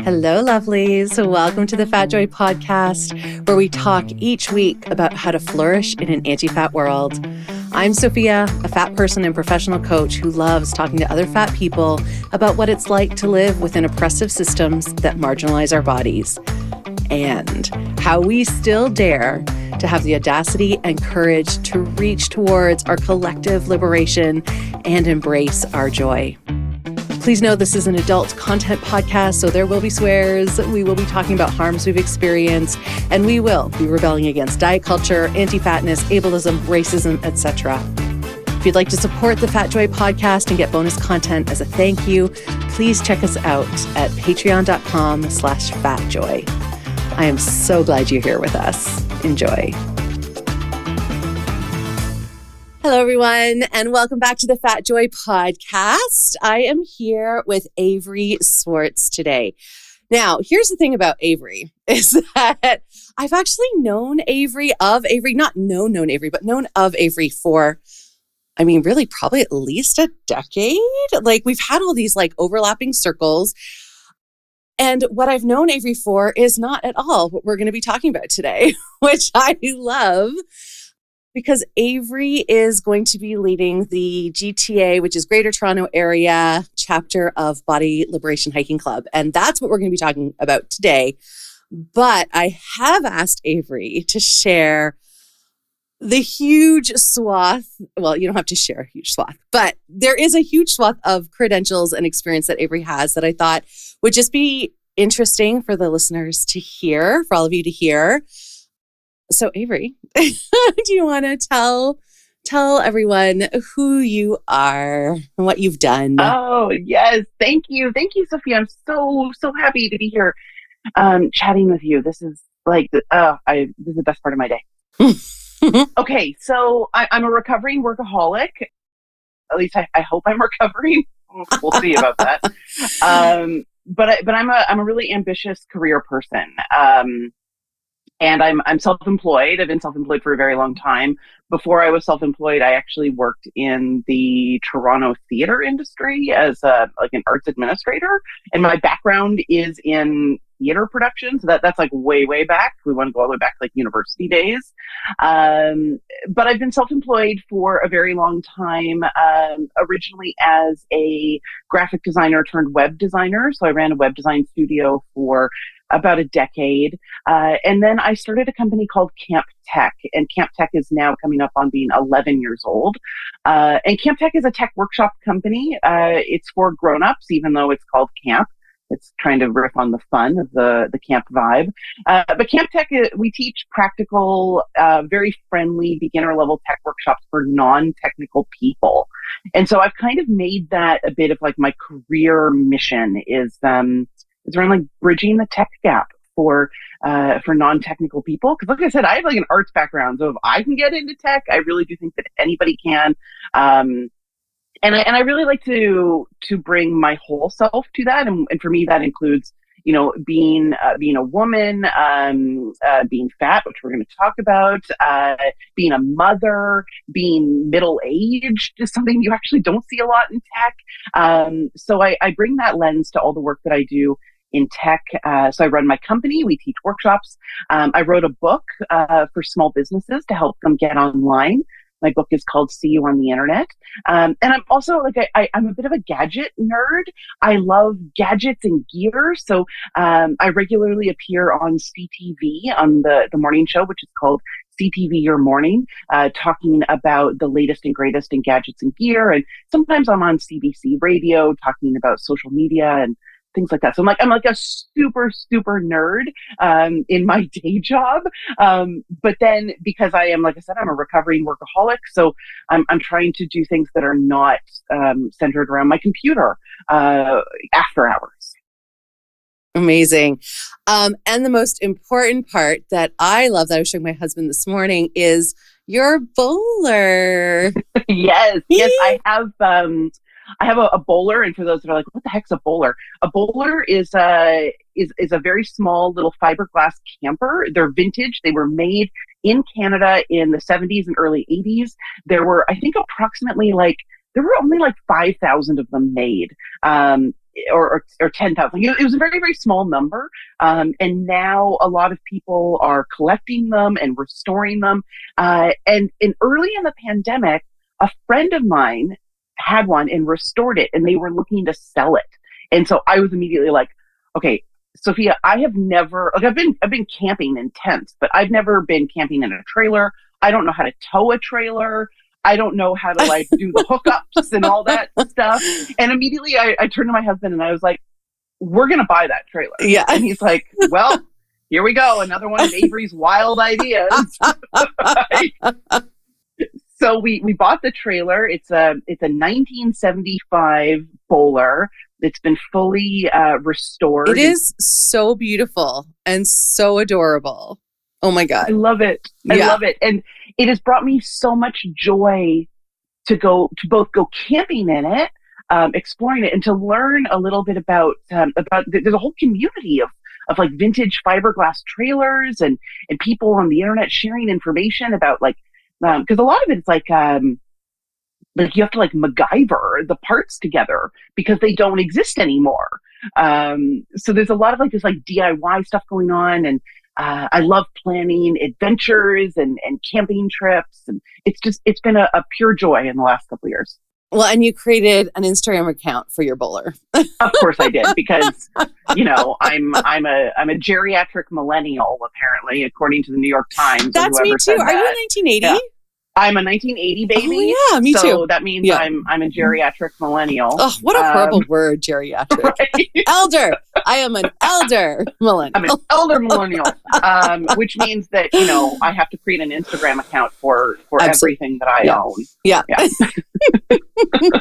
Hello, lovelies. Welcome to the Fat Joy podcast, where we talk each week about how to flourish in an anti-fat world. I'm Sophia, a fat person and professional coach who loves talking to other fat people about what it's like to live within oppressive systems that marginalize our bodies, and how we still dare to have the audacity and courage to reach towards our collective liberation and embrace our joy. Please know this is an adult content podcast, so there will be swears, we will be talking about harms we've experienced, and we will be rebelling against diet culture, anti-fatness, ableism, racism, etc. If you'd like to support the Fat Joy podcast and get bonus content as a thank you, please check us out at patreon.com/fatjoy. I am so glad you're here with us. Enjoy. Hello, everyone, and welcome back to the Fat Joy podcast. I am here with Avery Swartz today. Now, here's the thing about Avery is that I've actually known Avery, not known Avery, but known of Avery for, really probably at least a decade. Like, we've had all these overlapping circles. And what I've known Avery for is not at all what we're going to be talking about today, which I love. Because Avery is going to be leading the GTA, which is Greater Toronto Area chapter of Body Liberation Hiking Club. And that's what we're going to be talking about today. But I have asked Avery to share the huge swath. Well, you don't have to share a huge swath, but there is a huge swath of credentials and experience that Avery has that I thought would just be interesting for the listeners to hear, for all of you to hear. So Avery, do you want to tell everyone who you are and what you've done? Oh, yes. Thank you. Thank you, Sophia. I'm so happy to be here chatting with you. This is this is the best part of my day. Okay, so I'm a recovering workaholic. At least I hope I'm recovering. We'll see about that. But I'm a really ambitious career person. And I'm self-employed. I've been self-employed for a very long time. Before I was self-employed, I actually worked in the Toronto theater industry as an arts administrator. And my background is in theater production. So that's way back. We want to go all the way back to university days. But I've been self-employed for a very long time, originally as a graphic designer turned web designer. So I ran a web design studio for about a decade. And then I started a company called Camp Tech, and Camp Tech is now coming up on being 11 years old. And Camp Tech is a tech workshop company. It's for grownups, even though it's called camp. It's trying to riff on the fun of the camp vibe. But Camp Tech, we teach practical, very friendly beginner level tech workshops for non-technical people. And so I've kind of made that a bit of my career mission is around bridging the tech gap for non-technical people. Because like I said, I have an arts background, so if I can get into tech, I really do think that anybody can. And I really like to bring my whole self to that, and for me that includes being a woman, being fat, which we're going to talk about, being a mother, being middle-aged is something you actually don't see a lot in tech. So I bring that lens to all the work that I do in tech. So I run my company. We teach workshops. I wrote a book for small businesses to help them get online. My book is called See You on the Internet. And I'm also I'm a bit of a gadget nerd. I love gadgets and gear. So I regularly appear on CTV on the morning show, which is called CTV Your Morning, talking about the latest and greatest in gadgets and gear. And sometimes I'm on CBC radio talking about social media and things like that. So I'm a super nerd in my day job. But then because I am, like I said, I'm a recovering workaholic. So I'm trying to do things that are not centered around my computer after hours. Amazing. And the most important part that I love that I was showing my husband this morning is your bowler. Yes, I have a bowler, and for those that are what the heck's a bowler? A bowler is a very small little fiberglass camper. They're vintage. They were made in Canada in the 70s and early 80s. There were, I think, approximately there were only 5,000 of them made. or 10,000. It was a very, very small number. And now a lot of people are collecting them and restoring them. And early in the pandemic, a friend of mine had one and restored it, and they were looking to sell it. And so I was immediately like, okay, Sophia, I have never, like, I've been camping in tents, but I've never been camping in a trailer. I don't know how to tow a trailer. I don't know how to like do the hookups and all that stuff. And immediately I turned to my husband and I was like, we're going to buy that trailer. Yeah. And he's like, well, here we go. Another one of Avery's wild ideas. So we bought the trailer. It's a 1975 bowler. It's been fully restored. It is so beautiful and so adorable. Oh my God. I love it. I love it. And it has brought me so much joy to both go camping in it, exploring it, and to learn a little bit about there's a whole community of like vintage fiberglass trailers and people on the internet sharing information about like, because a lot of it is like you have to like MacGyver the parts together because they don't exist anymore. So there's a lot of like this like DIY stuff going on, and I love planning adventures and camping trips, and it's been a pure joy in the last couple of years. Well, and you created an Instagram account for your bowler. Of course I did, because I'm a geriatric millennial, apparently, according to the New York Times. That's me too. Are you a 1980? Yeah. I'm a 1980 baby. Oh, yeah, me too. So that means I'm a geriatric millennial. Oh, what a horrible word, geriatric. Right? Elder. I am an elder millennial. I'm an elder millennial, which means that, I have to create an Instagram account for everything that I own. Yeah.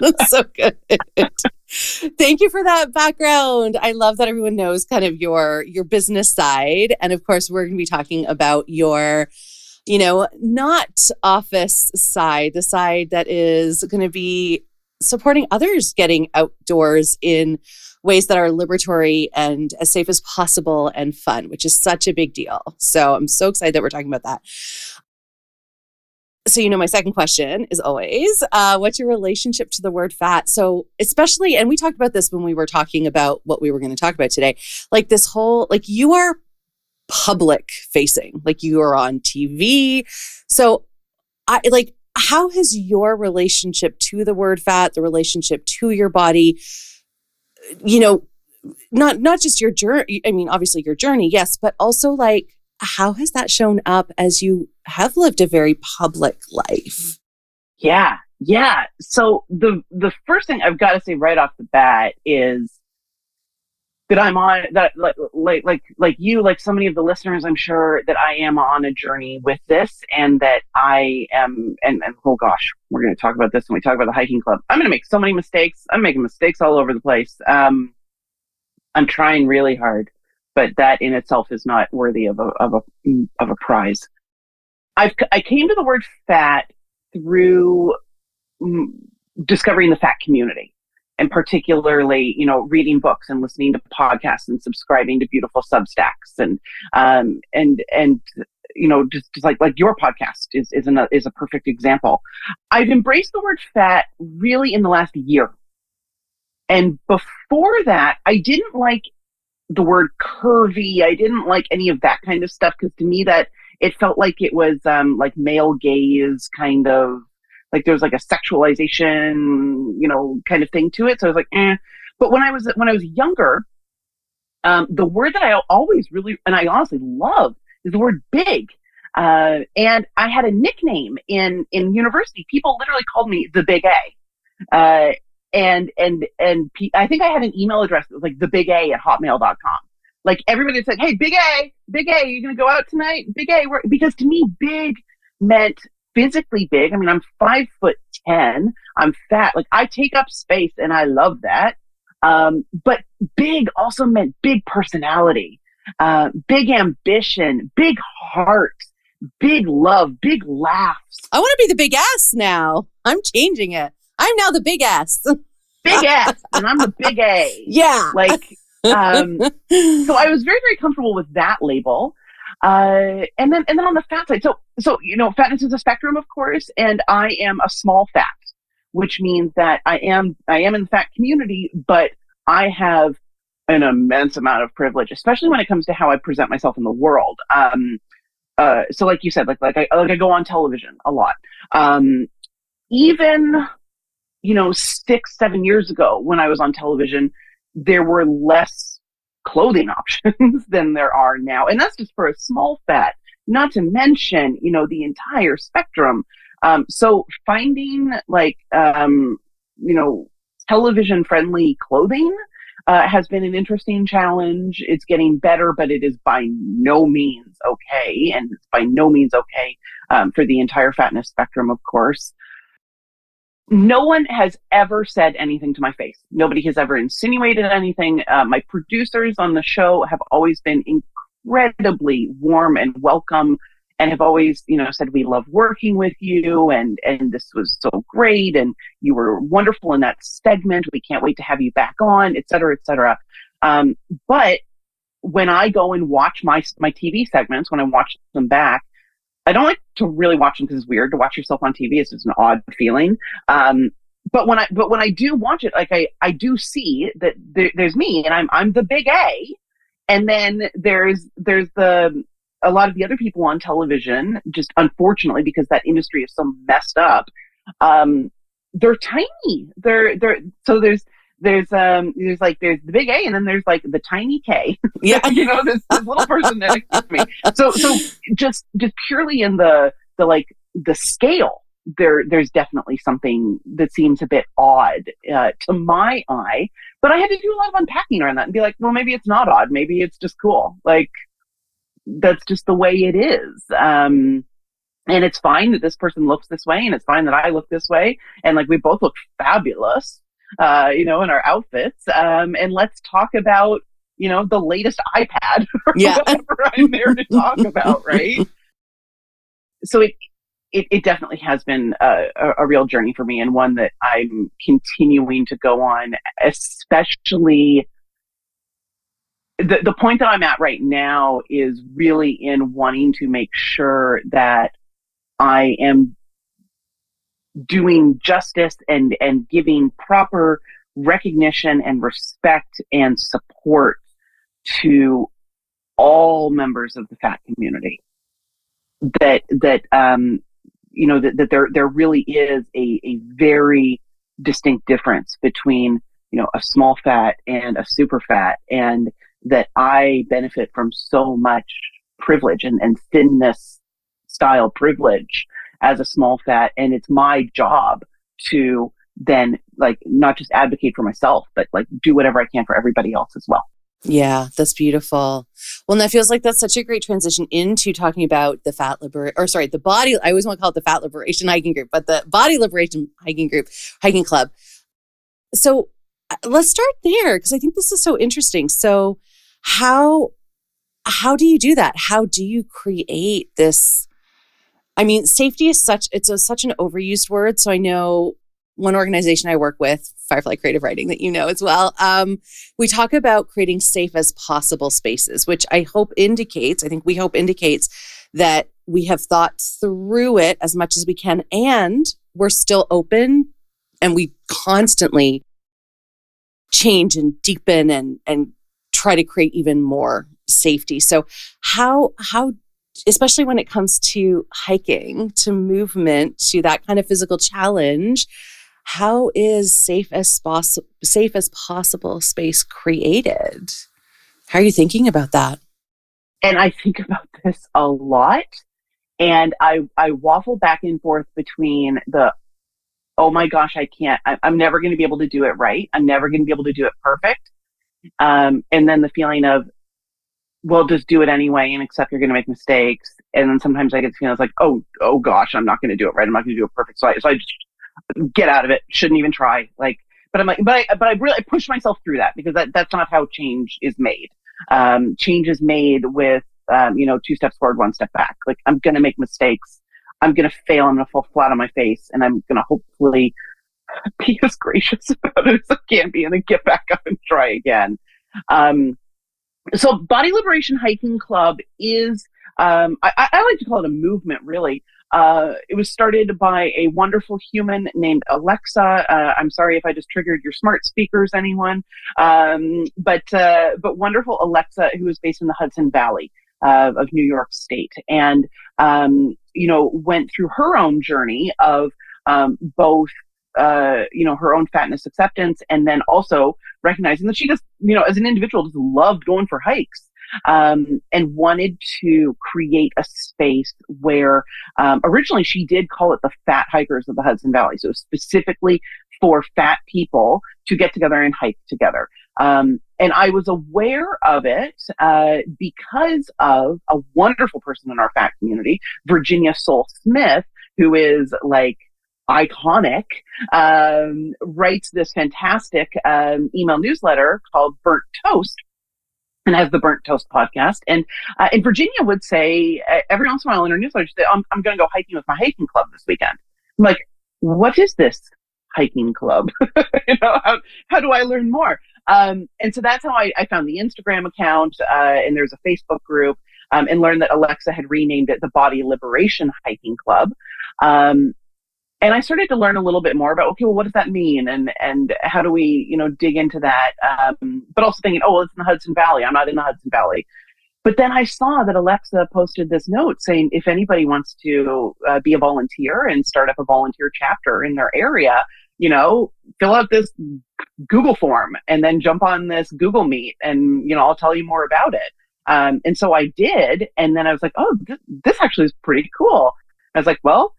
That's so good. Thank you for that background. I love that everyone knows kind of your business side. And of course, we're going to be talking about your not office side, the side that is going to be supporting others getting outdoors in ways that are liberatory and as safe as possible and fun, which is such a big deal. So I'm so excited that we're talking about that. So, my second question is always, what's your relationship to the word fat? So especially, and we talked about this when we were talking about what we were going to talk about today, like this whole, like you are public facing, like you are on TV. So how has your relationship to the word fat, the relationship to your body, not just your journey, I mean, obviously your journey, yes, but also like, how has that shown up as you have lived a very public life? Yeah. So the first thing I've got to say right off the bat is that I'm on that, like you, like so many of the listeners, I'm sure that I am on a journey with this, and that I am, and oh gosh, we're going to talk about this when we talk about the hiking club. I'm going to make so many mistakes. I'm making mistakes all over the place. I'm trying really hard, but that in itself is not worthy of a prize. I came to the word fat through discovering the fat community. And particularly, reading books and listening to podcasts and subscribing to beautiful Substacks and just like your podcast is a perfect example. I've embraced the word fat really in the last year. And before that, I didn't like the word curvy. I didn't like any of that kind of stuff, because to me that it felt like it was like male gaze kind of. Like there was like a sexualization, kind of thing to it. So I was like, eh. But when I was younger, the word that I always really, and I honestly love, is the word big. And I had a nickname in university. People literally called me the Big A. And I think I had an email address that was like thebig@hotmail.com. Like everybody said, hey, Big A, you gonna go out tonight? Big A, because to me, big meant physically big. I mean, I'm 5'10". I'm fat. Like I take up space, and I love that. But big also meant big personality, big ambition, big heart, big love, big laughs. I want to be the big ass now. I'm changing it. I'm now the big ass. Big ass, and I'm the big A. Yeah. So I was very, very comfortable with that label. And then on the fat side, so fatness is a spectrum, of course, and I am a small fat, which means that I am in the fat community, but I have an immense amount of privilege, especially when it comes to how I present myself in the world. So like you said, I go on television a lot. Even, 6, 7 years ago when I was on television, there were less clothing options than there are now. And that's just for a small fat, not to mention, the entire spectrum. So finding television friendly clothing has been an interesting challenge. It's getting better, but it is by no means okay. And it's by no means okay for the entire fatness spectrum, of course. No one has ever said anything to my face. Nobody has ever insinuated anything. My producers on the show have always been incredibly warm and welcome, and have always, said, we love working with you, and this was so great, and you were wonderful in that segment. We can't wait to have you back on, et cetera, et cetera. But when I go and watch my TV segments, when I watch them back, I don't like to really watch them because it's weird to watch yourself on TV. It's just an odd feeling. But when I do watch it, I do see that there's me, and I'm the big A, and then there's a lot of the other people on television, just unfortunately, because that industry is so messed up, they're tiny. So there's the big A, and then there's like the tiny K. Yeah. This little person next to me. So just purely in the scale, there's definitely something that seems a bit odd to my eye. But I had to do a lot of unpacking around that and be like, well, maybe it's not odd. Maybe it's just cool. Like, that's just the way it is. And it's fine that this person looks this way, and it's fine that I look this way. And like, we both look fabulous, in our outfits. And let's talk about, the latest iPad or whatever I'm there to talk about. Right. So it definitely has been a real journey for me, and one that I'm continuing to go on, especially the point that I'm at right now is really in wanting to make sure that I am doing justice and giving proper recognition and respect and support to all members of the fat community. That there really is a very distinct difference between, a small fat and a super fat, and that I benefit from so much privilege and thinness style privilege as a small fat. And it's my job to then not just advocate for myself, but do whatever I can for everybody else as well. Yeah, that's beautiful. Well, and that feels like that's such a great transition into talking about the the body. I always want to call it the Fat Liberation Hiking Group, but the Body Liberation Hiking Club. So let's start there, because I think this is so interesting. So how do you do that? How do you create this? I mean, safety is such an overused word. So I know one organization I work with, Firefly Creative Writing, that you know as well, we talk about creating safe as possible spaces, which we hope indicates that we have thought through it as much as we can, and we're still open, and we constantly change and deepen and try to create even more safety. So how especially when it comes to hiking, to movement, to that kind of physical challenge, how is safe as possible space created? How are you thinking about that? And I think about this a lot, and I waffle back and forth between oh my gosh, I'm never going to be able to do it right. I'm never going to be able to do it perfect. And then the feeling of, well, just do it anyway and accept you're going to make mistakes. And then sometimes I get the feeling like, oh gosh, I'm not going to do it right. I'm not going to do it perfect. So I just get out of it. Shouldn't even try. But I'm like, but I really push myself through that, because that's not how change is made. Change is made with, 2 steps forward, 1 step back. I'm going to make mistakes. I'm going to fail. I'm going to fall flat on my face, and I'm going to hopefully be as gracious about it as I can be, and then get back up and try again. So Body Liberation Hiking Club is, I like to call it a movement, really. It was started by a wonderful human named Alexa. I'm sorry if I just triggered your smart speakers, anyone. But wonderful Alexa, who is based in the Hudson Valley of New York State, and went through her own journey of both her own fatness acceptance, and then also recognizing that she just, as an individual, just loved going for hikes, and wanted to create a space where, originally she did call it the Fat Hikers of the Hudson Valley. So specifically for fat people to get together and hike together. And I was aware of it because of a wonderful person in our fat community, Virginia Soul Smith, who is like iconic, writes this fantastic email newsletter called Burnt Toast, and has the Burnt Toast podcast. And Virginia would say every once in a while in her newsletter, she'd say, I'm going to go hiking with my hiking club this weekend. I'm like, what is this hiking club? How do I learn more? And so that's how I found the Instagram account, and there's a Facebook group, and learned that Alexa had renamed it the Body Liberation Hiking Club. And I started to learn a little bit more about, okay, well, what does that mean? And how do we, dig into that? But also thinking, oh, well, it's in the Hudson Valley. I'm not in the Hudson Valley. But then I saw that Alexa posted this note saying, if anybody wants to be a volunteer and start up a volunteer chapter in their area, fill out this Google form and then jump on this Google Meet, and, I'll tell you more about it. And so I did. And then I was like, oh, this actually is pretty cool. I was like, well,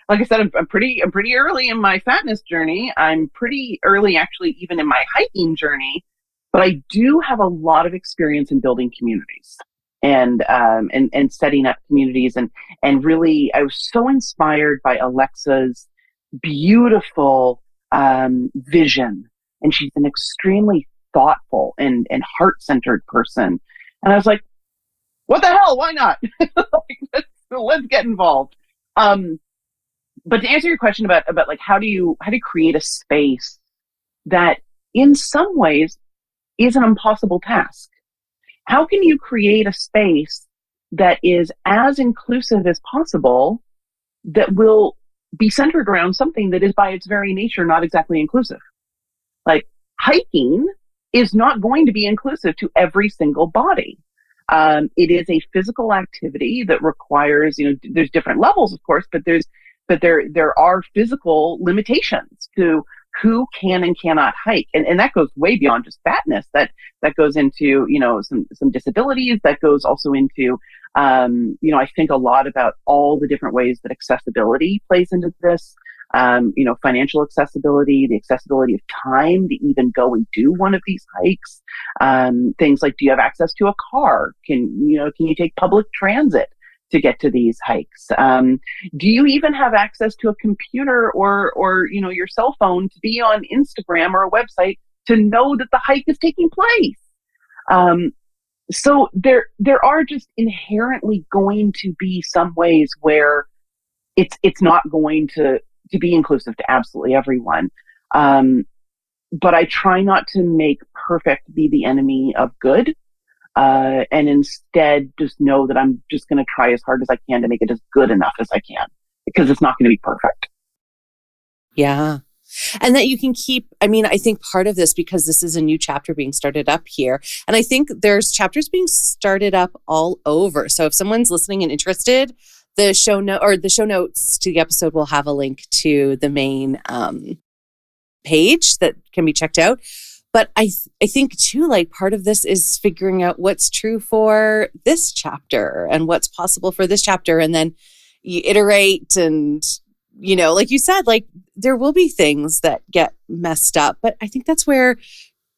like I said, I'm pretty early in my fatness journey. I'm pretty early, actually, even in my hiking journey. But I do have a lot of experience in building communities and setting up communities, and really, I was so inspired by Alexa's beautiful vision, and she's an extremely thoughtful and heart-centered person. And I was like, what the hell? Why not? Let's get involved. But to answer your question about like how do you create a space that in some ways is an impossible task? How can you create a space that is as inclusive as possible, that will be centered around something that is by its very nature not exactly inclusive? Like hiking is not going to be inclusive to every single body. It is a physical activity that requires, there's different levels, of course, but there are physical limitations to who can and cannot hike. And that goes way beyond just fatness. That goes into, some disabilities. That goes also into, I think a lot about all the different ways that accessibility plays into this. Financial accessibility, the accessibility of time to even go and do one of these hikes. Things like, do you have access to a car? Can you take public transit to get to these hikes? Do you even have access to a computer or your cell phone to be on Instagram or a website to know that the hike is taking place? So there are just inherently going to be some ways where it's not going to be inclusive to absolutely everyone. But I try not to make perfect be the enemy of good. And instead just know that I'm just going to try as hard as I can to make it as good enough as I can, because it's not going to be perfect. Yeah. And that you can keep, I think part of this, because this is a new chapter being started up here, and I think there's chapters being started up all over. So if someone's listening and interested, the show notes to the episode will have a link to the main page that can be checked out. But I think too, like part of this is figuring out what's true for this chapter and what's possible for this chapter. And then you iterate and, like you said, like there will be things that get messed up. But I think that's where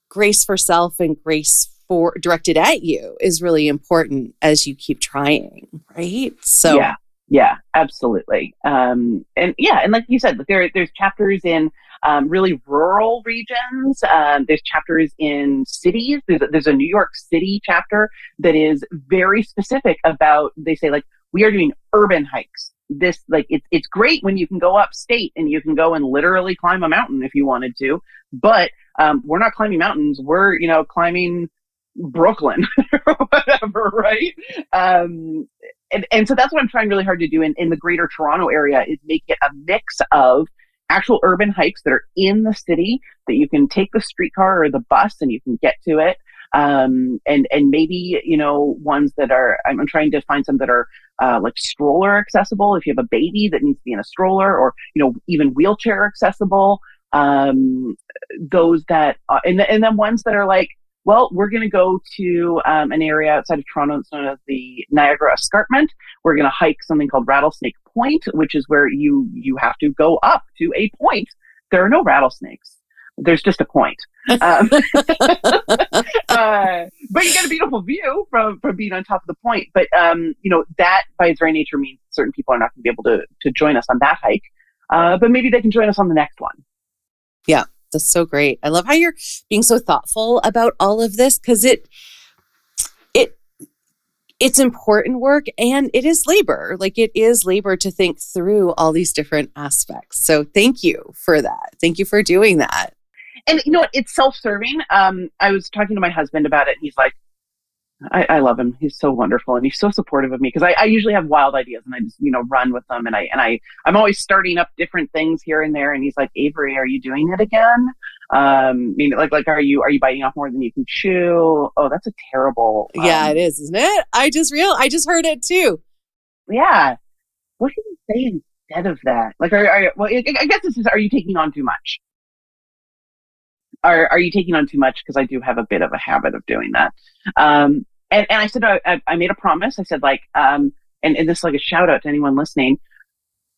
grace for self and grace for directed at you is really important as you keep trying. Right. So yeah, absolutely. And like you said, there's chapters in really rural regions. There's chapters in cities. There's a New York City chapter that is very specific about, they say, like, we are doing urban hikes. This, like, it's great when you can go upstate and you can go and literally climb a mountain if you wanted to, but we're not climbing mountains. We're, climbing Brooklyn or whatever, right? and so that's what I'm trying really hard to do in the greater Toronto area, is make it a mix of actual urban hikes that are in the city that you can take the streetcar or the bus and you can get to it. And maybe, ones that are, I'm trying to find some that are like stroller accessible. If you have a baby that needs to be in a stroller, or, even wheelchair accessible. Those that, and then ones that are like, well, we're going to go to an area outside of Toronto that's known as the Niagara Escarpment. We're going to hike something called Rattlesnake Point, which is where you have to go up to a point. There are no rattlesnakes. There's just a point. But you get a beautiful view from being on top of the point. But, that by its very nature means certain people are not going to be able to join us on that hike. But maybe they can join us on the next one. Yeah. That's so great. I love how you're being so thoughtful about all of this, because it's important work, and it is labor. Like, it is labor to think through all these different aspects. So thank you for that. Thank you for doing that. And you know what? It's self-serving. I was talking to my husband about it, and he's like, I love him. He's so wonderful, and he's so supportive of me, because I usually have wild ideas and I just run with them, and I'm always starting up different things here and there. And he's like, Avery, are you doing it again? Like are you biting off more than you can chew? Oh, that's a terrible. Yeah, it is, isn't it? I just heard it too. Yeah. What can you say instead of that? Like, I guess this is, are you taking on too much? Are you taking on too much? Because I do have a bit of a habit of doing that. And I said, I made a promise. I said, like, and this is like a shout out to anyone listening.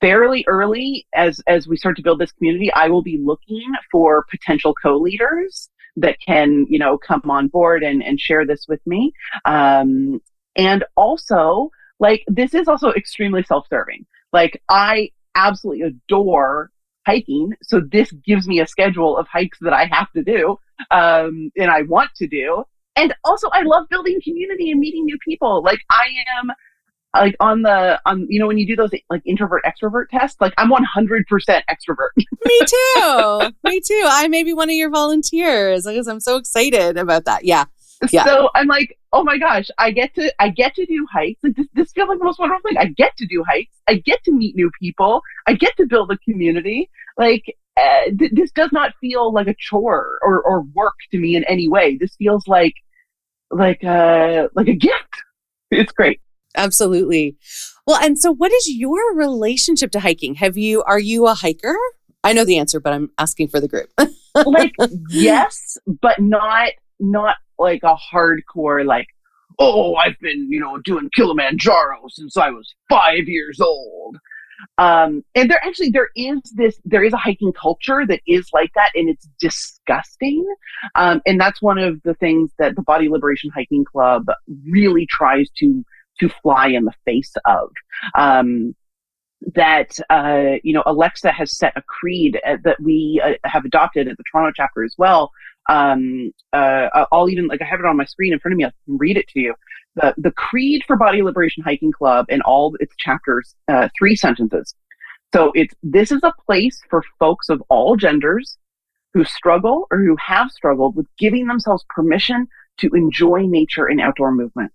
Fairly early, as we start to build this community, I will be looking for potential co-leaders that can, come on board and share this with me. And also, like, this is also extremely self-serving. Like, I absolutely adore hiking. So this gives me a schedule of hikes that I have to do, and I want to do. And also, I love building community and meeting new people. Like, I am like on when you do those like introvert extrovert tests, like I'm 100% extrovert. Me too. I may be one of your volunteers, because I'm so excited about that. Yeah. So I'm like, oh my gosh, I get to do hikes. Like, this feels like the most wonderful thing. I get to do hikes. I get to meet new people. I get to build a community. Like, this does not feel like a chore or work to me in any way. This feels like a gift. It's great. Absolutely. Well, and so what is your relationship to hiking? Are you a hiker? I know the answer, but I'm asking for the group. Like, yes, but not like a hardcore, like, oh, I've been, doing Kilimanjaro since I was 5 years old. And there is a hiking culture that is like that, and it's disgusting. And that's one of the things that the Body Liberation Hiking Club really tries to fly in the face of. Alexa has set a creed that we have adopted at the Toronto chapter as well. I'll even, like, I have it on my screen in front of me. I can read it to you. The creed for Body Liberation Hiking Club and all its chapters, 3 sentences. So this is a place for folks of all genders who struggle or who have struggled with giving themselves permission to enjoy nature and outdoor movement.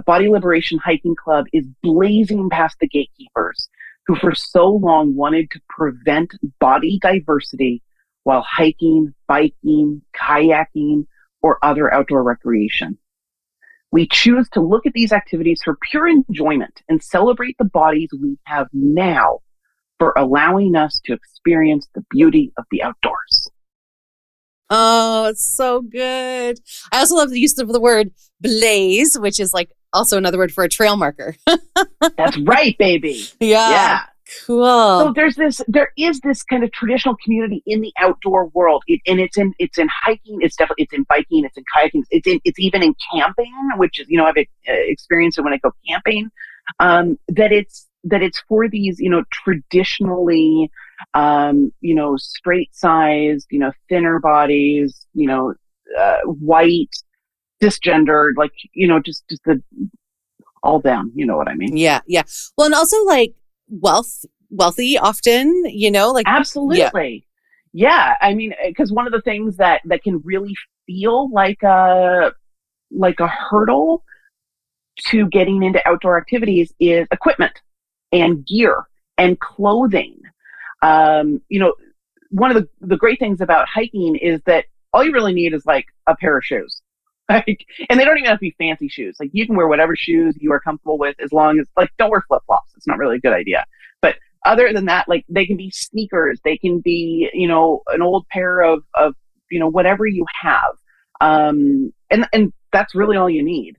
Body Liberation Hiking Club is blazing past the gatekeepers who for so long wanted to prevent body diversity while hiking, biking, kayaking, or other outdoor recreation. We choose to look at these activities for pure enjoyment and celebrate the bodies we have now for allowing us to experience the beauty of the outdoors. Oh, it's so good. I also love the use of the word blaze, which is like also another word for a trail marker. That's right, baby. Yeah. Cool. So there is this kind of traditional community in the outdoor world, and it's in hiking. It's in biking. It's in kayaking. It's even in camping, which is, I've experienced it when I go camping. That it's for these, traditionally, straight sized, thinner bodies, white, cisgendered, like, just the all them, you know what I mean? Yeah. Well, and also like wealthy often, like absolutely. Yeah. I mean, because one of the things that can really feel like a hurdle to getting into outdoor activities is equipment and gear and clothing. You know, one of the great things about hiking is that all you really need is like a pair of shoes. Like, and they don't even have to be fancy shoes. Like, you can wear whatever shoes you are comfortable with, as long as, like, don't wear flip-flops. It's not really a good idea. But other than that, like, they can be sneakers, they can be, you know, an old pair of you know, whatever you have. And that's really all you need.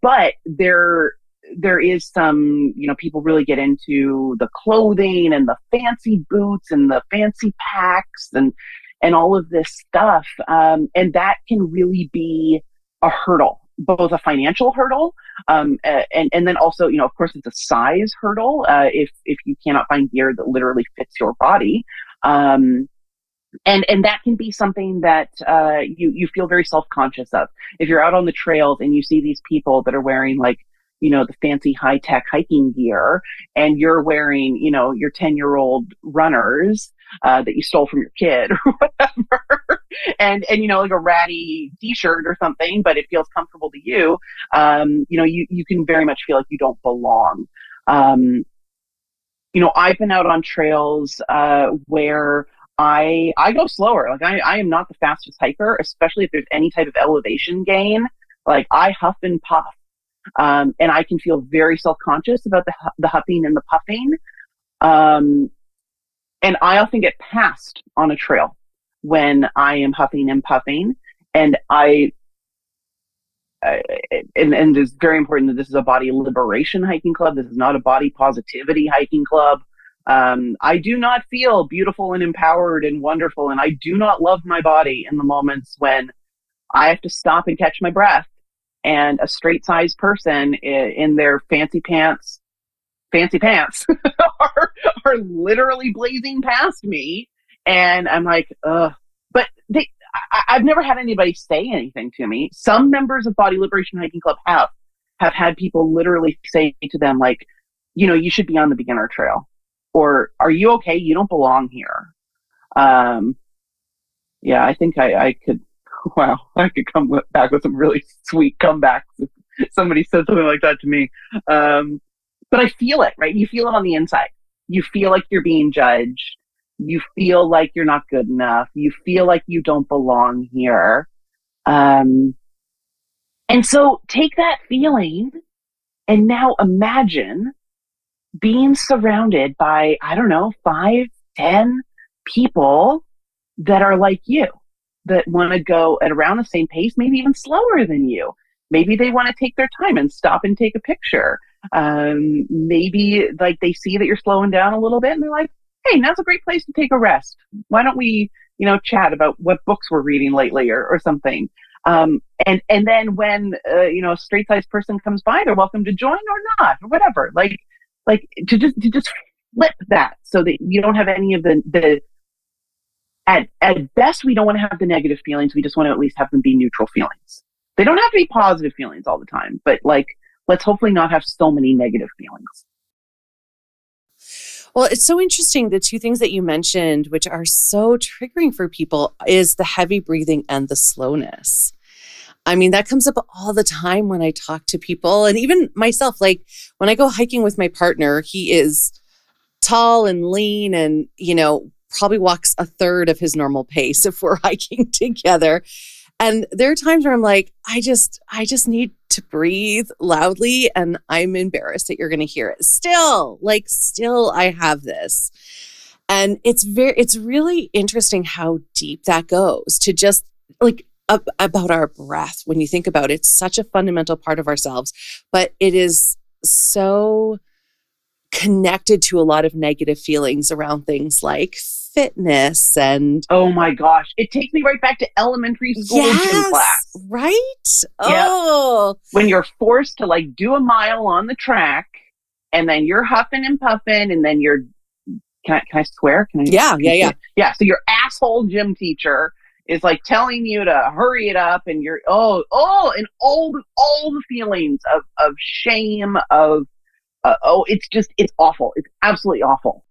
But there is some, you know, people really get into the clothing and the fancy boots and the fancy packs and all of this stuff. And that can really be a hurdle, both a financial hurdle, and then also, you know, of course, it's a size hurdle, if you cannot find gear that literally fits your body. And that can be something that you feel very self-conscious of. If you're out on the trails and you see these people that are wearing, like, you know, the fancy high-tech hiking gear, and you're wearing, you know, your 10-year-old runners that you stole from your kid or whatever, and you know, like a ratty t-shirt or something, but it feels comfortable to you, you know, you can very much feel like you don't belong. You know, I've been out on trails where I go slower. Like, I am not the fastest hiker, especially if there's any type of elevation gain. Like, I huff and puff. And I can feel very self-conscious about the huffing and the puffing. And I often get passed on a trail when I am huffing and puffing. And and it's very important that this is a body liberation hiking club. This is not a body positivity hiking club. I do not feel beautiful and empowered and wonderful, and I do not love my body in the moments when I have to stop and catch my breath, and a straight-sized person in their fancy pants are literally blazing past me, and I'm like, ugh. But I've never had anybody say anything to me. Some members of Body Liberation Hiking Club have had people literally say to them, like, you know, you should be on the beginner trail, or are you okay? You don't belong here. Yeah, I think I could. Wow, I could come back with some really sweet comebacks if somebody said something like that to me. But I feel it, right? You feel it on the inside. You feel like you're being judged. You feel like you're not good enough. You feel like you don't belong here. And so take that feeling and now imagine being surrounded by, I don't know, 5, 10 people that are like you, that want to go at around the same pace, maybe even slower than you. Maybe they want to take their time and stop and take a picture. Maybe like they see that you're slowing down a little bit and they're like, hey, now's a great place to take a rest. Why don't we, you know, chat about what books we're reading lately or something. And then when, you know, a straight sized person comes by, they're welcome to join or not, or whatever. Like to just flip that so that you don't have any of the at best, we don't want to have the negative feelings. We just want to at least have them be neutral feelings. They don't have to be positive feelings all the time, but like, let's hopefully not have so many negative feelings. Well, it's so interesting. The two things that you mentioned, which are so triggering for people, is the heavy breathing and the slowness. I mean, that comes up all the time when I talk to people, and even myself. Like, when I go hiking with my partner, he is tall and lean and, you know, probably walks a third of his normal pace if we're hiking together. And there are times where I'm like, I just need to breathe loudly, and I'm embarrassed that you're going to hear it. Still, I have this. And it's really interesting how deep that goes, to just like about our breath. When you think about it, it's such a fundamental part of ourselves, but it is so connected to a lot of negative feelings around things like fitness and, oh my gosh, it takes me right back to elementary school gym class. Right? Oh, when you're forced to like do a mile on the track, and then you're huffing and puffing, and then you're can I swear? Yeah. So your asshole gym teacher is like telling you to hurry it up, and you're and all the feelings of shame, of it's awful. It's absolutely awful.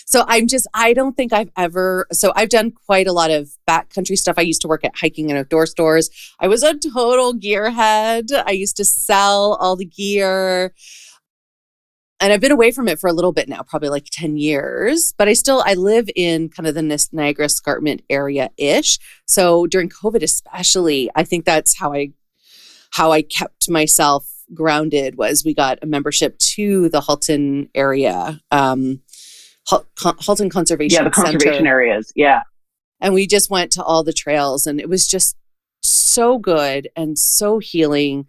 So I don't think I've done quite a lot of backcountry stuff. I used to work at hiking and outdoor stores. I was a total gearhead. I used to sell all the gear. And I've been away from it for a little bit now, probably like 10 years, but I live in kind of the Niagara Escarpment area-ish. So during COVID especially, I think that's how I kept myself grounded was we got a membership to the Halton area, Halton Conservation Yeah, the conservation Center. areas. Yeah. And we just went to all the trails and it was just so good and so healing.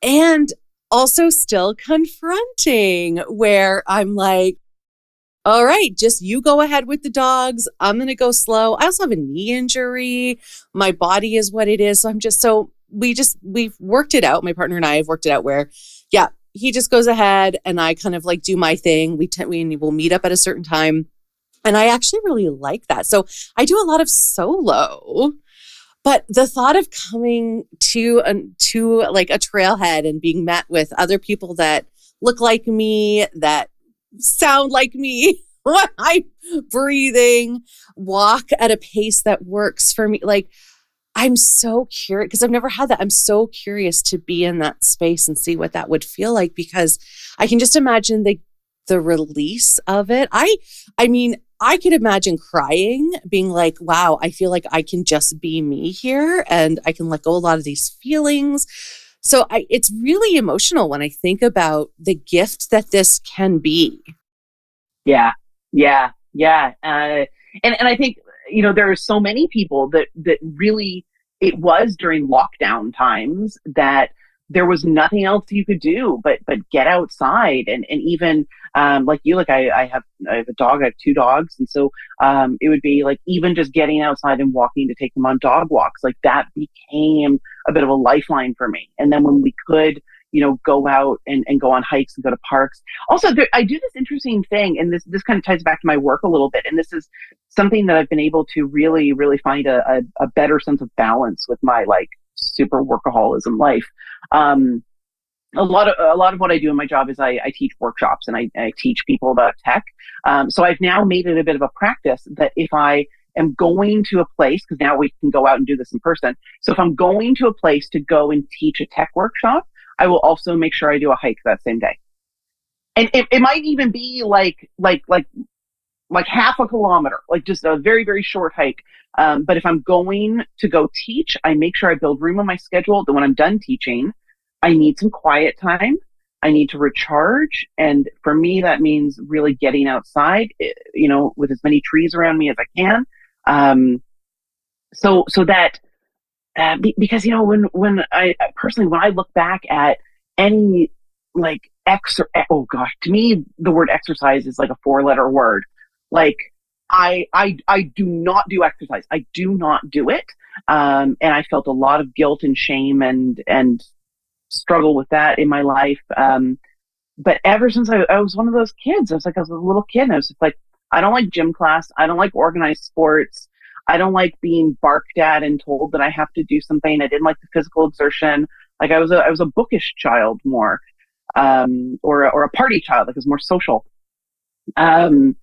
And also still confronting where I'm like, all right, just you go ahead with the dogs. I'm going to go slow. I also have a knee injury. My body is what it is. So we've worked it out. My partner and I have worked it out where, yeah, he just goes ahead and I kind of like do my thing. We will meet up at a certain time. And I actually really like that. So I do a lot of solo. But the thought of coming to like a trailhead and being met with other people that look like me, that sound like me, when I'm breathing, walk at a pace that works for me. Like, I'm so curious because I've never had that. I'm so curious to be in that space and see what that would feel like because I can just imagine the release of it. I mean, I could imagine crying, being like, wow, I feel like I can just be me here and I can let go a lot of these feelings. So it's really emotional when I think about the gift that this can be. Yeah. And I think, there are so many people that really, it was during lockdown times that there was nothing else you could do but get outside and even like you, like I have a dog, I have two dogs. And so it would be like even just getting outside and walking to take them on dog walks, like that became a bit of a lifeline for me. And then when we could, go out and go on hikes and go to parks. Also, I do this interesting thing, and this kind of ties back to my work a little bit. And this is something that I've been able to really, really find a better sense of balance with my like super workaholism life. A lot of what I do in my job is I teach workshops and I teach people about tech. So I've now made it a bit of a practice that if I am going to a place, because now we can go out and do this in person. So if I'm going to a place to go and teach a tech workshop, I will also make sure I do a hike that same day. And it might even be like half a kilometer, like just a very, very short hike. But if I'm going to go teach, I make sure I build room on my schedule that when I'm done teaching, I need some quiet time. I need to recharge. And for me, that means really getting outside, with as many trees around me as I can. So that, because, when I personally, when I look back at any like to me, the word exercise is like a 4-letter word. Like I do not do exercise. I do not do it. And I felt a lot of guilt and shame and struggle with that in my life. But ever since I was one of those kids, I was a little kid and I was just like, I don't like gym class. I don't like organized sports. I don't like being barked at and told that I have to do something. I didn't like the physical exertion. Like I was a bookish child more, or a party child, like I was more social. And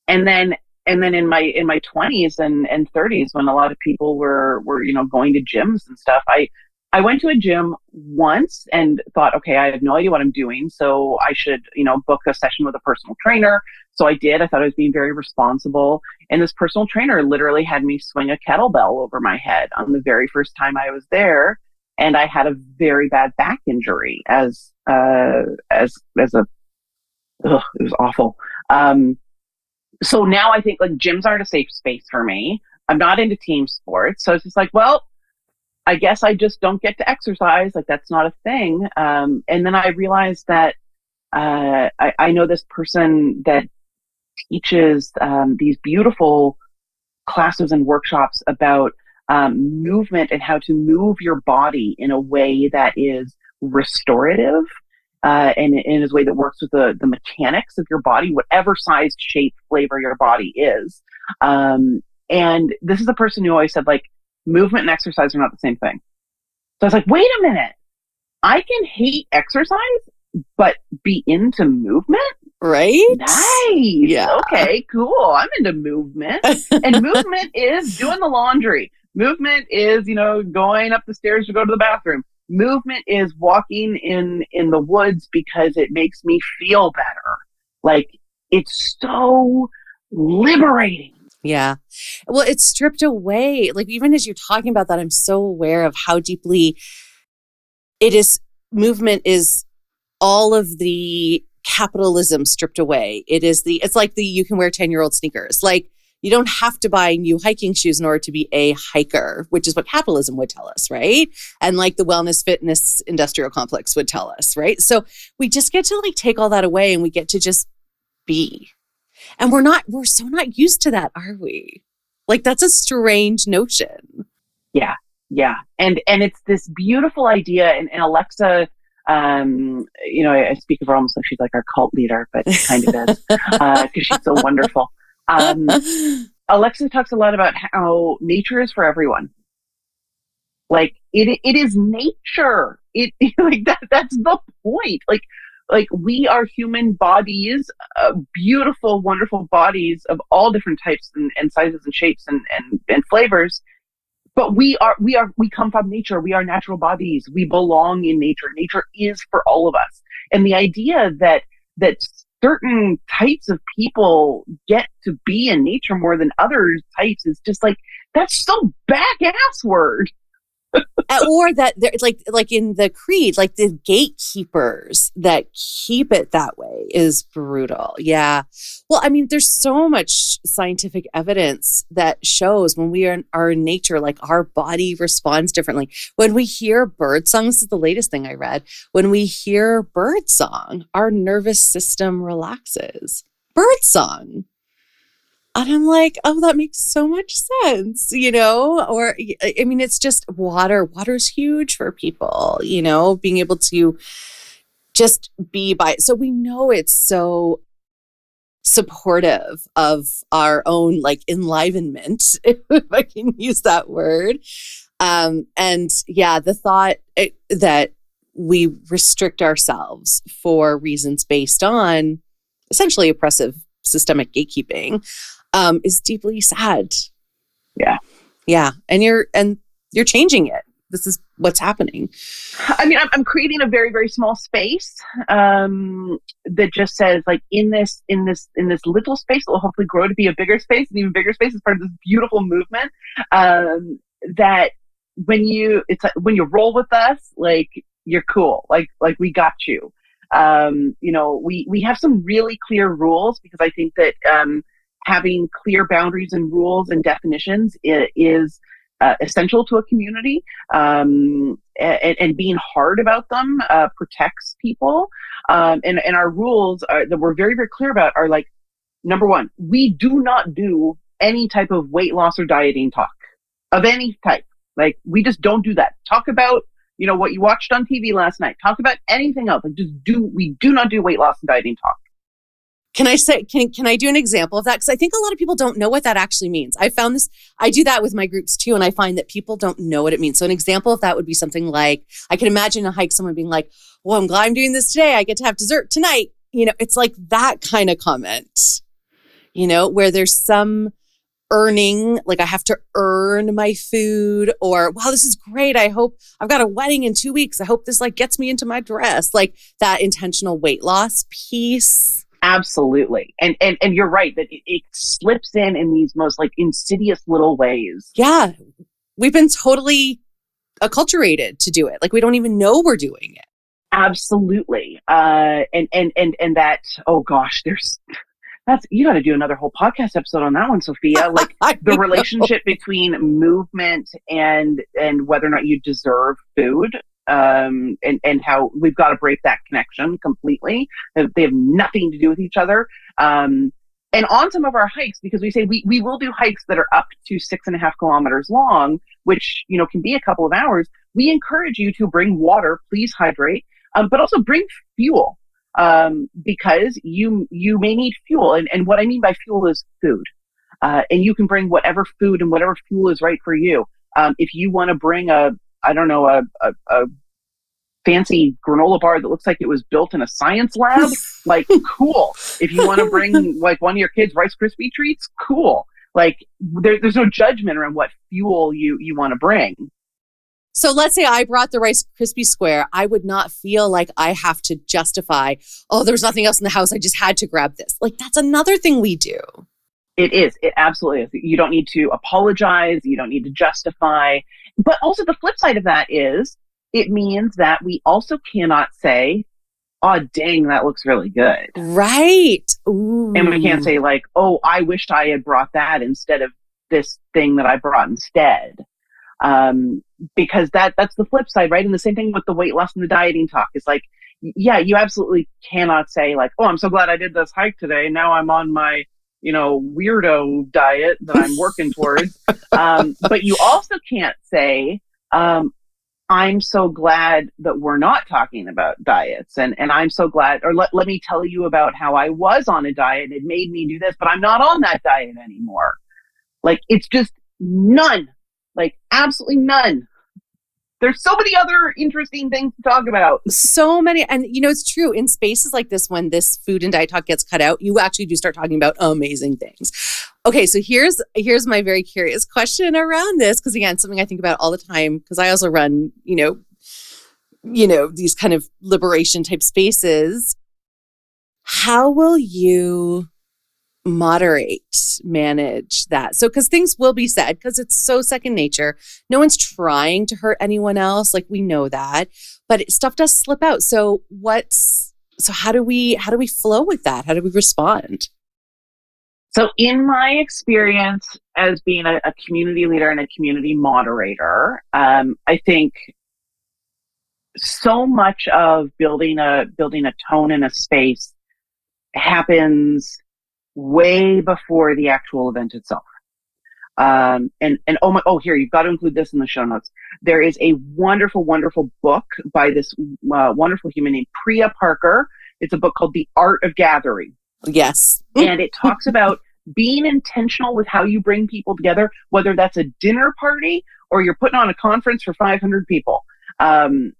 then in my 20s and 30s, when a lot of people were going to gyms and stuff, I went to a gym once and thought, okay, I have no idea what I'm doing, so I should book a session with a personal trainer. So I did. I thought I was being very responsible, and this personal trainer literally had me swing a kettlebell over my head on the very first time I was there, and I had a very bad back injury it was awful. So now I think like gyms aren't a safe space for me. I'm not into team sports. So it's just like, well, I guess I just don't get to exercise. Like that's not a thing. And then I realized that I know this person that teaches these beautiful classes and workshops about movement and how to move your body in a way that is restorative. And in a way that works with the mechanics of your body, whatever size, shape, flavor your body is. And this is a person who always said, like, movement and exercise are not the same thing. So I was like, wait a minute. I can hate exercise, but be into movement? Right? Nice. Yeah. Okay, cool. I'm into movement. And movement is doing the laundry. Movement is, going up the stairs to go to the bathroom. Movement is walking in the woods because it makes me feel better. Like, it's so liberating. Yeah. Well, it's stripped away. Like, even as you're talking about that, I'm so aware of how deeply movement is all of the capitalism stripped away. It's like you can wear 10-year-old sneakers. Like, you don't have to buy new hiking shoes in order to be a hiker, which is what capitalism would tell us, right? And like the wellness fitness industrial complex would tell us, right? So we just get to like take all that away and we get to just be. And we're so not used to that, are we? Like, that's a strange notion. Yeah. Yeah. And it's this beautiful idea, and Alexa, I speak of her almost like she's like our cult leader, but it kind of is, because she's so wonderful. Alexa talks a lot about how nature is for everyone. Like, it is nature. Like that's the point. Like we are human bodies, beautiful, wonderful bodies of all different types and sizes and shapes and flavors. But we come from nature. We are natural bodies. We belong in nature. Nature is for all of us. And the idea that certain types of people get to be in nature more than other types is just like, that's so back-ass word. Or that there's like in the creed, like the gatekeepers that keep it that way is brutal. Yeah. Well, I mean, there's so much scientific evidence that shows when we are in nature, like our body responds differently. When we hear bird song, this is the latest thing I read. When we hear bird song, our nervous system relaxes. Bird song. And I'm like, oh, that makes so much sense, or, I mean, it's just water. Water's huge for people, being able to just be by it. So we know it's so supportive of our own like enlivenment, if I can use that word. And yeah, the thought that we restrict ourselves for reasons based on essentially oppressive systemic gatekeeping is deeply sad. Yeah. Yeah. And you're changing it. This is what's happening. I mean, I'm creating a very, very small space that just says like in this little space that will hopefully grow to be a bigger space, and even bigger space as part of this beautiful movement. That when you roll with us, like you're cool. Like we got you. We have some really clear rules because I think that having clear boundaries and rules and definitions is essential to a community, and being hard about them protects people. And our rules that we're very, very clear about are like, number one, we do not do any type of weight loss or dieting talk of any type. Like, we just don't do that. Talk about what you watched on TV last night. Talk about anything else. Like, we do not do weight loss and dieting talk. Can I say, can I do an example of that? Because I think a lot of people don't know what that actually means. I found this, I do that with my groups too, and I find that people don't know what it means. So an example of that would be something like, I can imagine a hike, someone being like, well, I'm glad I'm doing this today. I get to have dessert tonight. It's like that kind of comment, where there's some earning, like I have to earn my food, or, wow, this is great. I hope I've got a wedding in 2 weeks. I hope this like gets me into my dress. Like that intentional weight loss piece. Absolutely. And you're right that it slips in these most like insidious little ways. Yeah. We've been totally acculturated to do it. Like we don't even know we're doing it. Absolutely. And that, oh gosh, you got to do another whole podcast episode on that one, Sophia. Like the relationship between movement and whether or not you deserve food. And how we've got to break that connection completely. They have nothing to do with each other. And on some of our hikes, because we say we will do hikes that are up to 6.5 kilometers long, which, can be a couple of hours. We encourage you to bring water, please hydrate, but also bring fuel, because you may need fuel. And what I mean by fuel is food. And you can bring whatever food and whatever fuel is right for you. If you want to bring a fancy granola bar that looks like it was built in a science lab, like, cool. If you want to bring like one of your kids Rice Krispie treats, cool. Like there's no judgment around what fuel you want to bring. So let's say I brought the Rice Krispie square. I would not feel like I have to justify, oh, there was nothing else in the house, I just had to grab this. Like, that's another thing we do. It is. It absolutely is. You don't need to apologize. You don't need to justify. But also the flip side of that is it means that we also cannot say, oh, dang, that looks really good. Right. Ooh. And we can't say like, oh, I wished I had brought that instead of this thing that I brought instead. Because that's the flip side, right? And the same thing with the weight loss and the dieting talk. It's like, yeah, you absolutely cannot say like, oh, I'm so glad I did this hike today. Now I'm on my, weirdo diet that I'm working towards. But you also can't say, I'm so glad that we're not talking about diets. And I'm so glad, or let me tell you about how I was on a diet. It made me do this, but I'm not on that diet anymore. Like, it's just none. Like, absolutely none. There's so many other interesting things to talk about. So many. And, it's true. In spaces like this, when this food and diet talk gets cut out, you actually do start talking about amazing things. Okay, so here's my very curious question around this. Because, again, something I think about all the time, because I also run, these kind of liberation type spaces. How will you manage that? So, because things will be said, because it's so second nature. No one's trying to hurt anyone else. Like, we know that, but stuff does slip out. So how do we flow with that? How do we respond? So in my experience as being a community leader and a community moderator, I think so much of building a tone in a space happens way before the actual event itself. Here, you've got to include this in the show notes. There is a wonderful, wonderful book by this wonderful human named Priya Parker. It's a book called The Art of Gathering. Yes. And it talks about being intentional with how you bring people together, whether that's a dinner party or you're putting on a conference for 500 people. And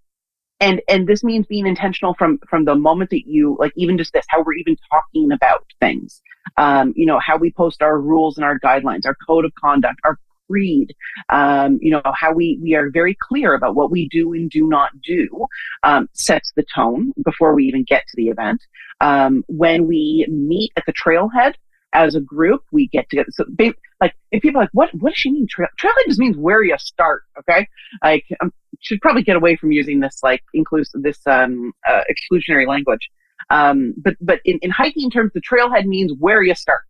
this means being intentional from the moment that you, like, even just this, how we're even talking about things, how we post our rules and our guidelines, our code of conduct, our creed, how we are very clear about what we do and do not do, sets the tone before we even get to the event. When we meet at the trailhead as a group, we get together. So, like, if people are like, what does she mean? Trailhead just means where you start. Okay. Like, should probably get away from using this, like, exclusionary language. But in hiking terms, the trailhead means where you start.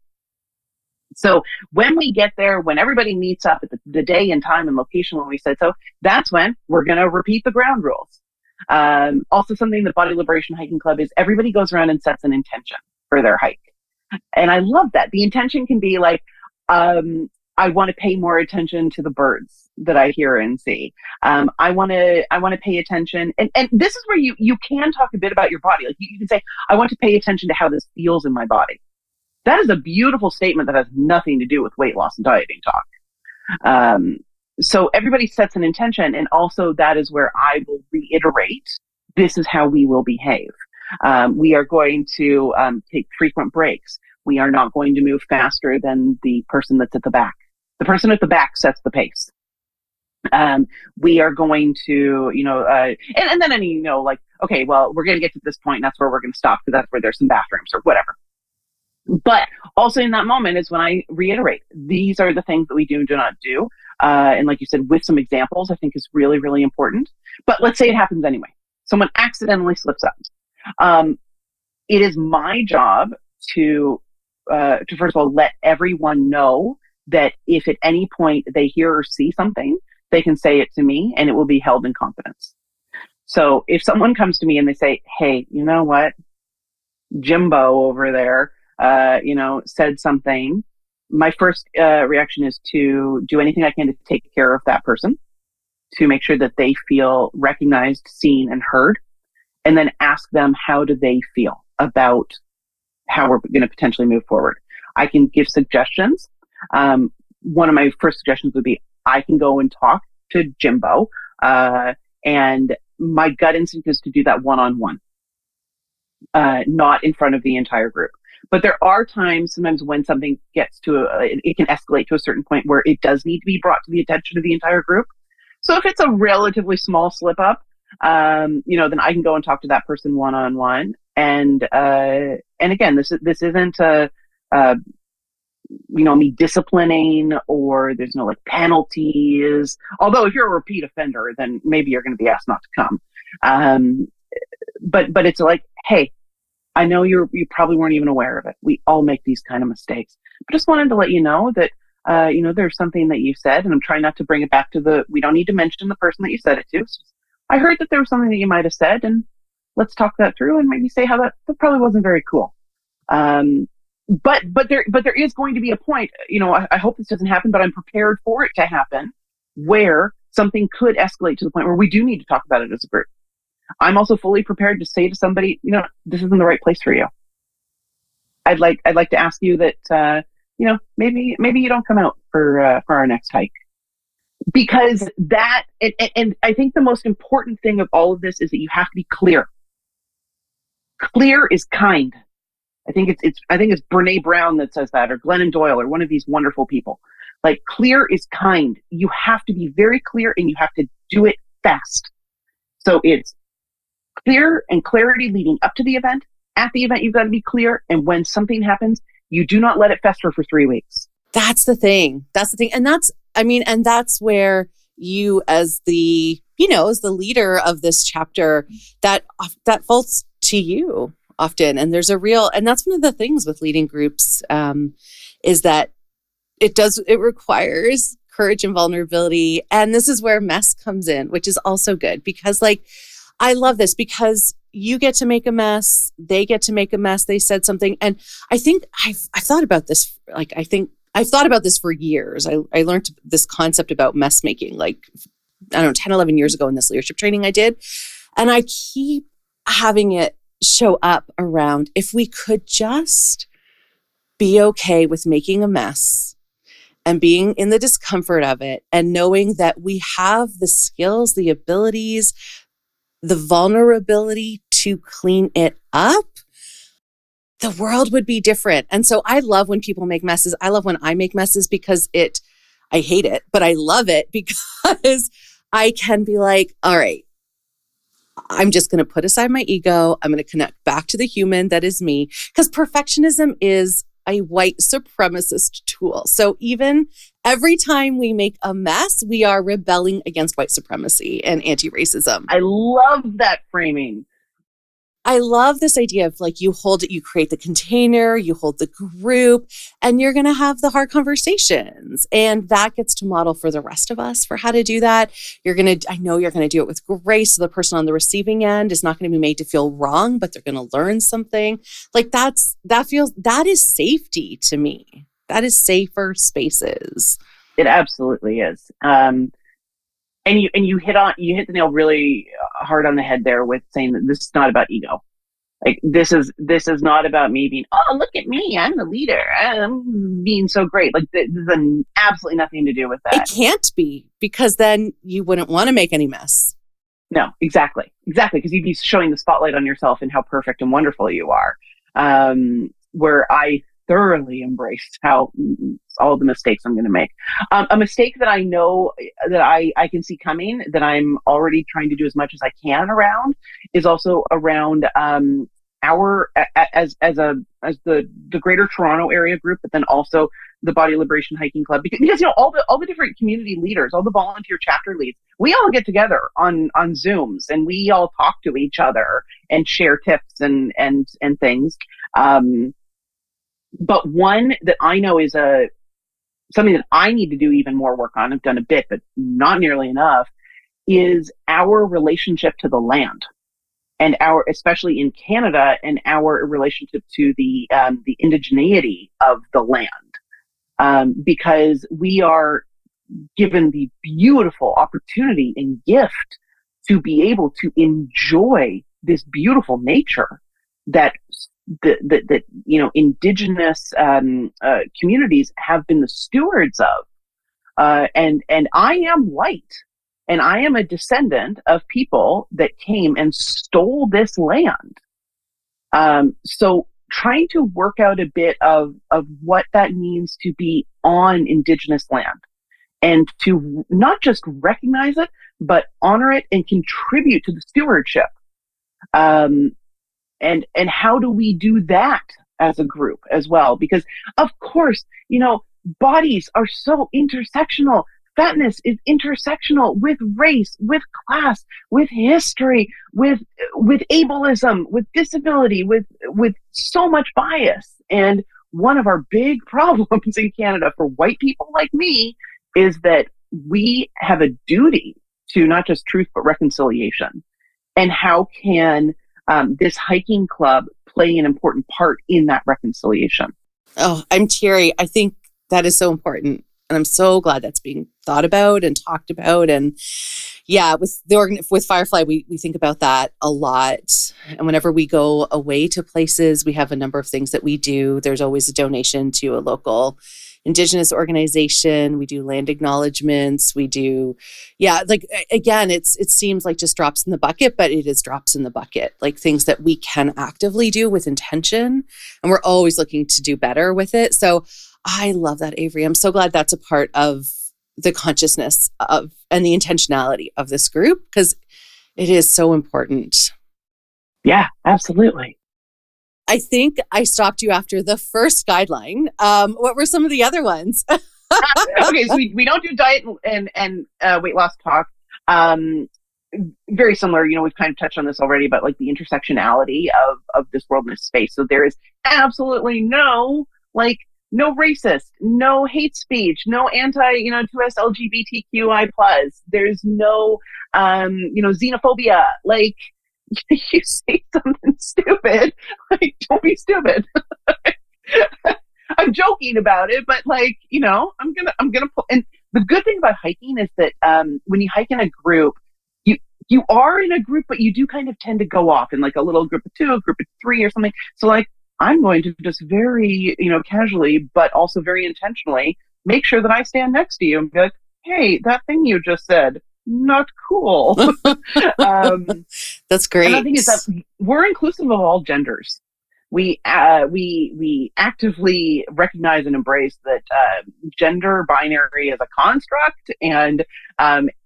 So when we get there, when everybody meets up at the day and time and location when we said so, that's when we're going to repeat the ground rules. Also, something that Body Liberation Hiking Club is, everybody goes around and sets an intention for their hike. And I love that. The intention can be like, I want to pay more attention to the birds that I hear and see. I want to pay attention. And this is where you can talk a bit about your body. Like, you can say, I want to pay attention to how this feels in my body. That is a beautiful statement that has nothing to do with weight loss and dieting talk. So everybody sets an intention. And also that is where I will reiterate, this is how we will behave. We are going to take frequent breaks. We are not going to move faster than the person that's at the back. The person at the back sets the pace. We are going to, and then, like, okay, well, we're going to get to this point, and that's where we're going to stop, because that's where there's some bathrooms or whatever. But also in that moment is when I reiterate, these are the things that we do and do not do. And like you said, with some examples, I think is really, really important. But let's say it happens anyway. Someone accidentally slips up. It is my job to first of all, let everyone know that if at any point they hear or see something, they can say it to me and it will be held in confidence. So if someone comes to me and they say, hey, you know what? Jimbo over there, said something, my first reaction is to do anything I can to take care of that person, to make sure that they feel recognized, seen, and heard, and then ask them, how do they feel about how we're going to potentially move forward. I can give suggestions. One of my first suggestions would be, I can go and talk to Jimbo and my gut instinct is to do that one-on-one, not in front of the entire group. But there are times, sometimes when something gets to it can escalate to a certain point where it does need to be brought to the attention of the entire group. So if it's a relatively small slip up, then I can go and talk to that person one-on-one. And again, this isn't me disciplining, or there's no like penalties. Although if you're a repeat offender, then maybe you're going to be asked not to come. But it's like, hey, I know you probably weren't even aware of it. We all make these kind of mistakes. But just wanted to let you know that, there's something that you said, and I'm trying not to bring it back to we don't need to mention the person that you said it to. So I heard that there was something that you might have said, and let's talk that through and maybe say how that probably wasn't very cool. But there is going to be a point, I hope this doesn't happen, but I'm prepared for it to happen, where something could escalate to the point where we do need to talk about it as a group. I'm also fully prepared to say to somebody, this isn't the right place for you. I'd like to ask you that, maybe you don't come out for our next hike. Because that, and I think the most important thing of all of this is that you have to be clear. Clear is kind. I think it's Brene Brown that says that, or Glennon Doyle, or one of these wonderful people. Like, clear is kind. You have to be very clear, and you have to do it fast. So it's clear and clarity leading up to the event. At the event, you've got to be clear. And when something happens, you do not let it fester for 3 weeks. That's the thing. And that's where you, as the leader of this chapter, that falls to you often. And and that's one of the things with leading groups, is that it requires courage and vulnerability. And this is where mess comes in, which is also good, because I love this, because you get to make a mess, they get to make a mess. They said something. And I think I've thought about this. I've thought about this for years. I learned this concept about mess making, 10, 11 years ago in this leadership training I did. And I keep having it show up around, if we could just be okay with making a mess and being in the discomfort of it, and knowing that we have the skills, the abilities, the vulnerability to clean it up, the world would be different. And so I love when people make messes. I love when I make messes, because I hate it, but I love it, because I can be like, all right, I'm just going to put aside my ego. I'm going to connect back to the human that is me, because perfectionism is a white supremacist tool. So even every time we make a mess, we are rebelling against white supremacy and anti-racism. I love that framing. I love this idea of you hold it, you create the container, you hold the group, and you're going to have the hard conversations. And that gets to model for the rest of us for how to do that. I know you're going to do it with grace. So the person on the receiving end is not going to be made to feel wrong, but they're going to learn something. That is safety to me. That is safer spaces. It absolutely is. And you hit the nail really hard on the head there with saying that this is not about ego. This is not about me being, oh, look at me, I'm the leader, I'm being so great. This has absolutely nothing to do with that. It can't be, because then you wouldn't want to make any mess. No, exactly, because you'd be showing the spotlight on yourself and how perfect and wonderful you are. Where I thoroughly embraced all the mistakes I'm going to make. A mistake that I know that I can see coming, that I'm already trying to do as much as I can around, is also around as the Greater Toronto Area group, but then also the Body Liberation Hiking Club, because all the different community leaders, all the volunteer chapter leads, we all get together on Zooms, and we all talk to each other and share tips and things. But one that I know is something that I need to do even more work on, I've done a bit, but not nearly enough, is our relationship to the land, and especially in Canada, and our relationship to the indigeneity of the land. Because we are given the beautiful opportunity and gift to be able to enjoy this beautiful nature that Indigenous communities have been the stewards of, and I am white, And I am a descendant of people that came and stole this land. So trying to work out a bit of what that means to be on Indigenous land and to not just recognize it, but honor it and contribute to the stewardship. And how do we do that as a group as well? Because of course, bodies are so intersectional. Fatness is intersectional with race, with class, with history, with ableism, with disability, with so much bias. And one of our big problems in Canada for white people like me is that we have a duty to not just truth, but reconciliation. And how can this hiking club play an important part in that reconciliation? Oh, I'm teary. I think that is so important. And I'm so glad that's being thought about and talked about. And yeah, with Firefly, we think about that a lot. And whenever we go away to places, we have a number of things that we do. There's always a donation to a local Indigenous organization. We do land acknowledgements. We do, again, it seems like just drops in the bucket, but it is drops in the bucket, like things that we can actively do with intention. And we're always looking to do better with it. So I love that, Avery. I'm so glad that's a part of the consciousness of and the intentionality of this group, because it is so important. Yeah, absolutely. I think I stopped you after the first guideline. What were some of the other ones? Okay, so we don't do diet and weight loss talk. Very similar, we've kind of touched on this already, but like the intersectionality of this world and this space. So there is absolutely no racist, no hate speech, no to us LGBTQI+. There's no, xenophobia. Like, you say something stupid, don't be stupid. I'm joking about it, but I'm gonna pull. And the good thing about hiking is that when you hike in a group, you are in a group, but you do kind of tend to go off in like a little group of 2, a group of 3 or something. So I'm going to just very, casually, but also very intentionally make sure that I stand next to you and be like, hey, that thing you just said, not cool. That's great. And the thing is that we're inclusive of all genders. We actively recognize and embrace that gender binary is a construct, and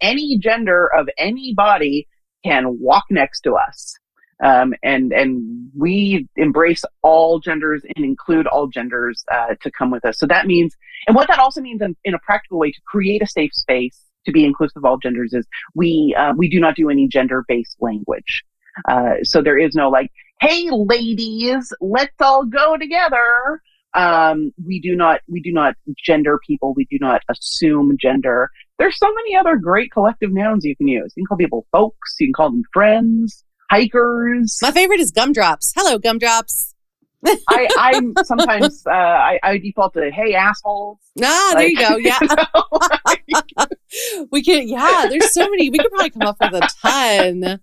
any gender of any body can walk next to us. And we embrace all genders and include all genders to come with us. So that means, and what that also means in a practical way, to create a safe space to be inclusive of all genders, is we do not do any gender-based language. So there is no hey ladies, let's all go together. We do not gender people. We do not assume gender. There's so many other great collective nouns you can use. You can call people folks. You can call them friends. Hikers. My favorite is gumdrops. Hello, gumdrops. I'm sometimes I default to hey assholes. There you go. Yeah. We can. Yeah, there's so many. We could probably come up with a ton.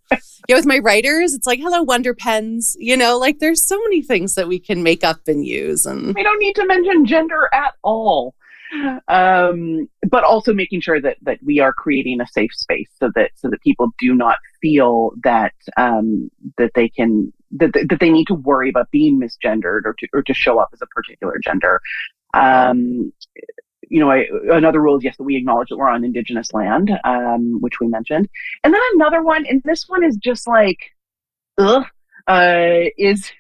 Yeah, with my writers, it's hello Wonder Pens. There's so many things that we can make up and use, and we don't need to mention gender at all. But also making sure that we are creating a safe space so that people do not feel that that they need to worry about being misgendered or to show up as a particular gender. Another rule is, yes, that we acknowledge that we're on Indigenous land, which we mentioned. And then another one, and this one is just is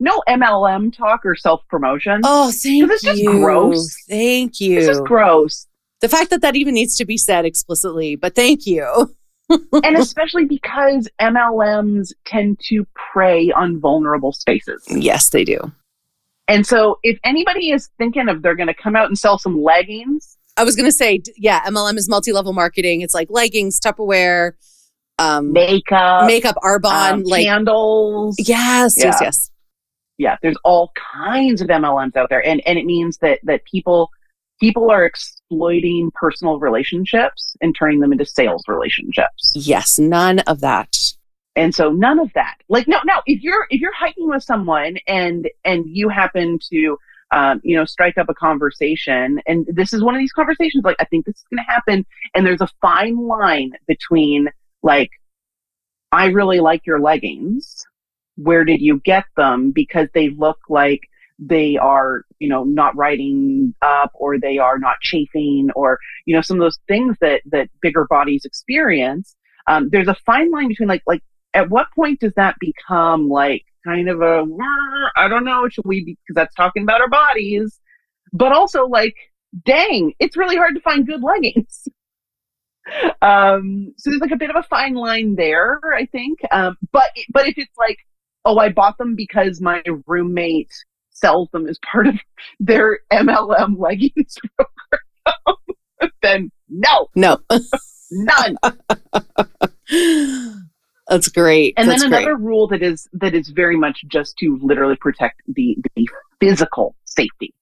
no MLM talk or self-promotion. Oh, thank you. It's just gross. Thank you. It's just gross. The fact that even needs to be said explicitly, but thank you. And especially because MLMs tend to prey on vulnerable spaces. Yes, they do. And so if anybody is thinking of they're going to come out and sell some leggings. I was going to say, yeah, MLM is multi-level marketing. It's like leggings, Tupperware, makeup, Arbonne, candles. Yes, yeah. yes. Yeah, there's all kinds of MLMs out there. And it means that people are exploiting personal relationships and turning them into sales relationships. Yes, none of that. And so none of that. No, if you're hiking with someone and you happen to strike up a conversation. And this is one of these conversations, like, I think this is going to happen. And there's a fine line between, like, I really like your leggings. Where did you get them? Because they look like they are, not riding up, or they are not chafing, or, some of those things that bigger bodies experience. There's a fine line between like, at what point does that become like kind of a, I don't know, should we be, because that's talking about our bodies, but also like, dang, it's really hard to find good leggings. So there's like a bit of a fine line there, I think. But if it's like, oh, I bought them because my roommate sells them as part of their MLM leggings program, then no, none. That's great. And That's then another rule that is very much just to literally protect the physical safety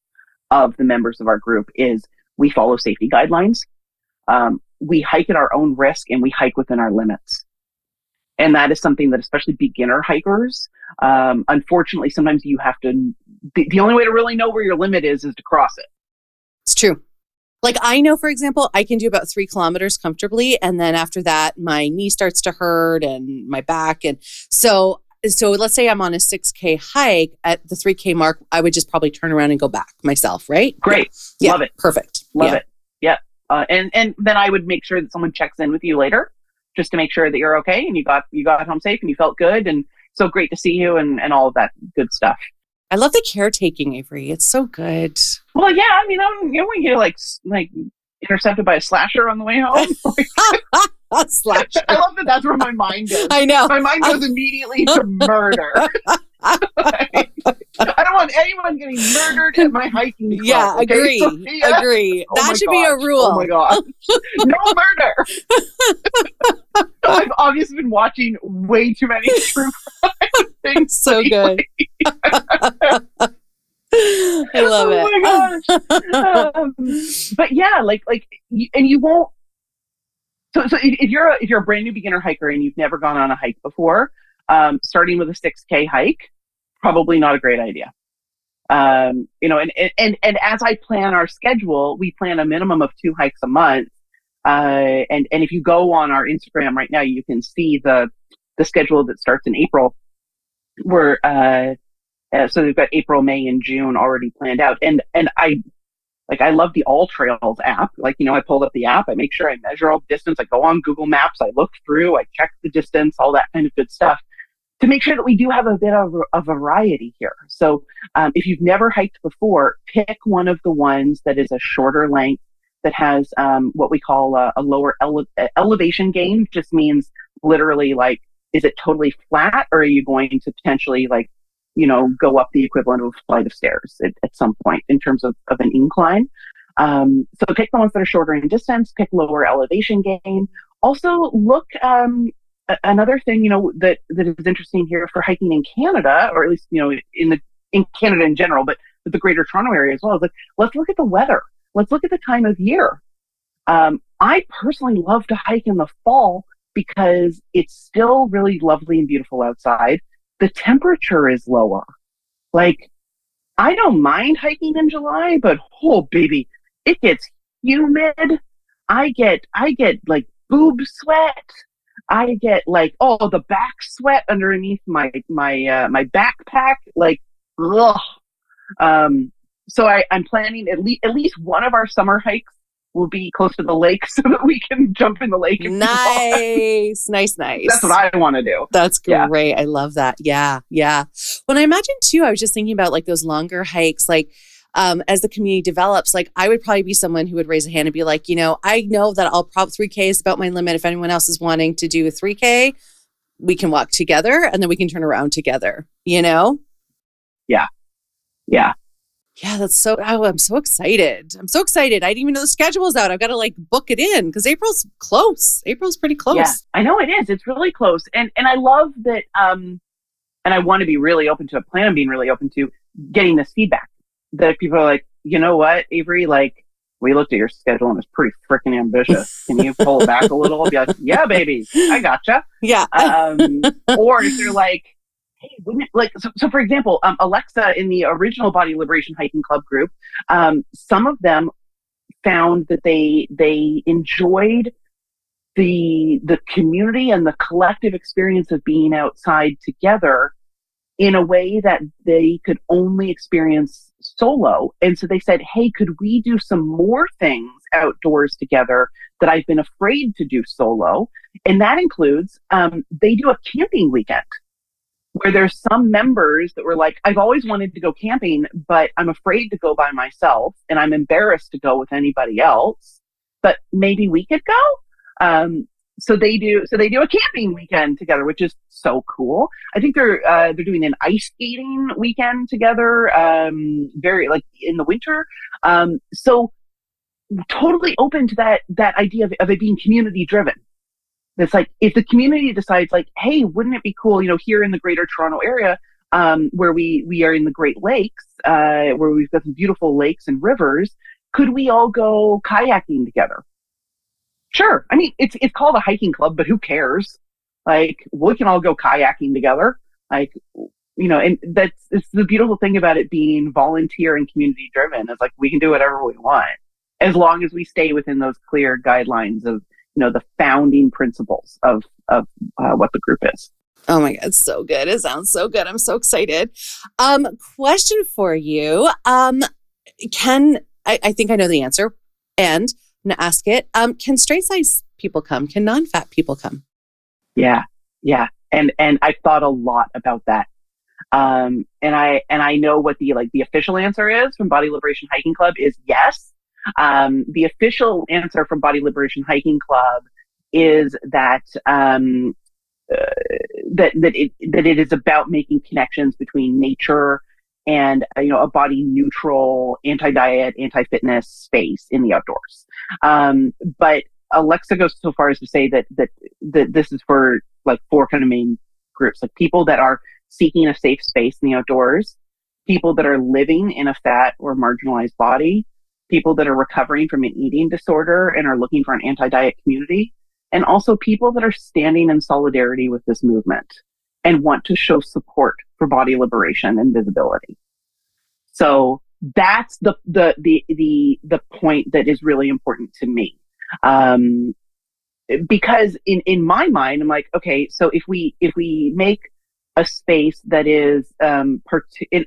of the members of our group is we follow safety guidelines. We hike at our own risk, and we hike within our limits. And that is something that especially beginner hikers, unfortunately, sometimes you have to, the only way to really know where your limit is to cross it. It's true. Like, I know, for example, I can do about 3 kilometers comfortably. And then after that, my knee starts to hurt and my back. And so let's say I'm on a 6K hike at the 3K mark, I would just probably turn around and go back myself, right? Great. Yeah. Love it. Perfect. Love it. Yeah. And then I would make sure that someone checks in with you later just to make sure that you're okay and you got home safe and you felt good. And so great to see you and all of that good stuff. I love the caretaking, Avery. It's so good. Well, yeah. I mean, we get like intercepted by a slasher on the way home. A slasher. I love that. That's where my mind goes. I know. My mind goes immediately to murder. I don't want anyone getting murdered at my hiking club. Yeah, okay? agree. Sophia? Agree. Oh That should be a rule. Oh my gosh. No murder. I've obviously been watching way too many true crime things. So good. I love it. Oh my gosh. But yeah, and you won't. So if you're a brand new beginner hiker and you've never gone on a hike before, starting with a 6K hike, probably not a great idea. And as I plan our schedule, we plan a minimum of 2 hikes a month. And if you go on our Instagram right now, you can see the schedule that starts in April. So they've got April, May, and June already planned out. And I love the All Trails app. I pulled up the app. I make sure I measure all the distance. I go on Google Maps. I look through. I check the distance, all that kind of good stuff to make sure that we do have a bit of a variety here. So if you've never hiked before, pick one of the ones that is a shorter length that has what we call a lower elevation gain. Just means literally is it totally flat, or are you going to potentially go up the equivalent of a flight of stairs at some point in terms of an incline. So pick the ones that are shorter in distance, pick lower elevation gain. Also look, another thing, that is interesting here for hiking in Canada, or at least, in Canada in general, but the Greater Toronto area as well, is let's look at the weather. Let's look at the time of year. I personally love to hike in the fall because it's still really lovely and beautiful outside. The temperature is lower. I don't mind hiking in July, but oh baby, it gets humid. I get boob sweat. I get the back sweat underneath my backpack. Ugh. So I'm planning at least one of our summer hikes will be close to the lake so that we can jump in the lake. Nice. That's what I want to do. That's great. Yeah. I love that. Yeah. Yeah. Well, I imagine too, I was just thinking about those longer hikes, as the community develops, I would probably be someone who would raise a hand and be like, I know that I'll probably 3K is about my limit. If anyone else is wanting to do a 3K, we can walk together and then we can turn around together, Yeah. Yeah. Yeah, I'm so excited. I didn't even know the schedule's out. I've got to book it in because April's close. April's pretty close. Yeah, I know it is. It's really close. And I love that. And I want to be really open to it. Plan on being really open to getting this feedback that people are like, you know what, Avery, we looked at your schedule and it's pretty freaking ambitious. Can you pull it back a little? I'll be like, yeah, baby, I gotcha. Yeah. Or if they're like, hey, wouldn't it, like, so for example, Alexa in the original Body Liberation Hiking Club group, some of them found that they enjoyed the community and the collective experience of being outside together in a way that they could only experience solo. And so they said, hey, could we do some more things outdoors together that I've been afraid to do solo? And that includes, they do a camping weekend where there's some members that were like, I've always wanted to go camping, but I'm afraid to go by myself and I'm embarrassed to go with anybody else, but maybe we could go. So they do a camping weekend together, which is so cool. I think they're doing an ice skating weekend together, very like in the winter. So totally open to that idea of it being community driven. It's like, if the community decides like, hey, wouldn't it be cool, here in the greater Toronto area, where we are in the Great Lakes, where we've got some beautiful lakes and rivers, could we all go kayaking together? Sure. I mean, it's called a hiking club, but who cares? Like, we can all go kayaking together. Like, and it's the beautiful thing about it being volunteer and community driven. It's like, we can do whatever we want as long as we stay within those clear guidelines of, the founding principles of what the group is. Oh my God, so good. It sounds so good. I'm so excited. Question for you. I think I know the answer, and I'm going to ask it. Can straight size people come? Can non-fat people come? Yeah. And I've thought a lot about that. And I know what the official answer is from Body Liberation Hiking Club is yes. The official answer from Body Liberation Hiking Club is that it is about making connections between nature and a body neutral, anti-diet, anti-fitness space in the outdoors. But Alexa goes so far as to say that this is for like four kind of main groups, like people that are seeking a safe space in the outdoors, people that are living in a fat or marginalized body, people that are recovering from an eating disorder and are looking for an anti-diet community, and also people that are standing in solidarity with this movement and want to show support for body liberation and visibility. So that's the point that is really important to me. Because in my mind, I'm like, okay, so if we make a space that is, and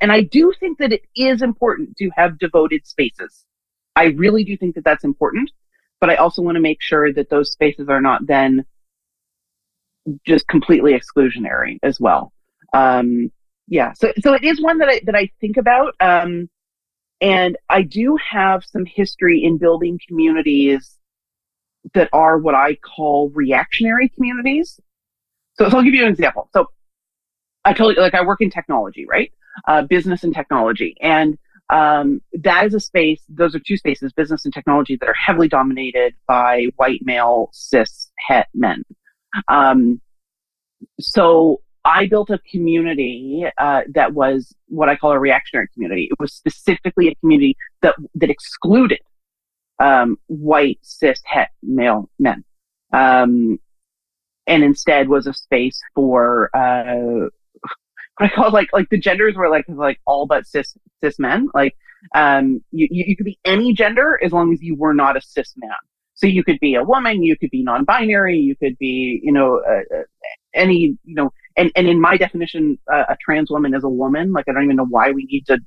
I do think that it is important to have devoted spaces. I really do think that that's important, but I also want to make sure that those spaces are not then just completely exclusionary as well. So it is one that I think about. And I do have some history in building communities that are what I call reactionary communities. So I'll give you an example. So I told you, like, I work in technology, right? Business and technology. And that is a space, those are two spaces, business and technology, that are heavily dominated by white male cis het men. So I built a community that was what I call a reactionary community. It was specifically a community that excluded white cis het male men, and instead was a space for what I call like the genders were like all but cis men. Like you could be any gender as long as you were not a cis man. So you could be a woman, you could be non-binary, you could be any and in my definition, a trans woman is a woman. Like, I don't even know why we need to,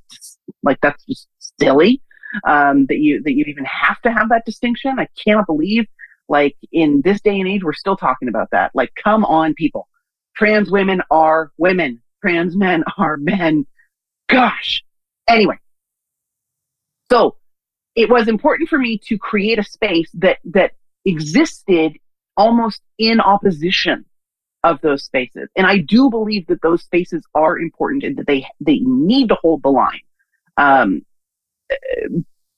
like, that's just silly that you even have to have that distinction. I cannot believe, like, in this day and age we're still talking about that. Like, come on, people. Trans women are women. Trans men are men. Gosh. Anyway, so it was important for me to create a space that existed almost in opposition of those spaces. And I do believe that those spaces are important and that they need to hold the line.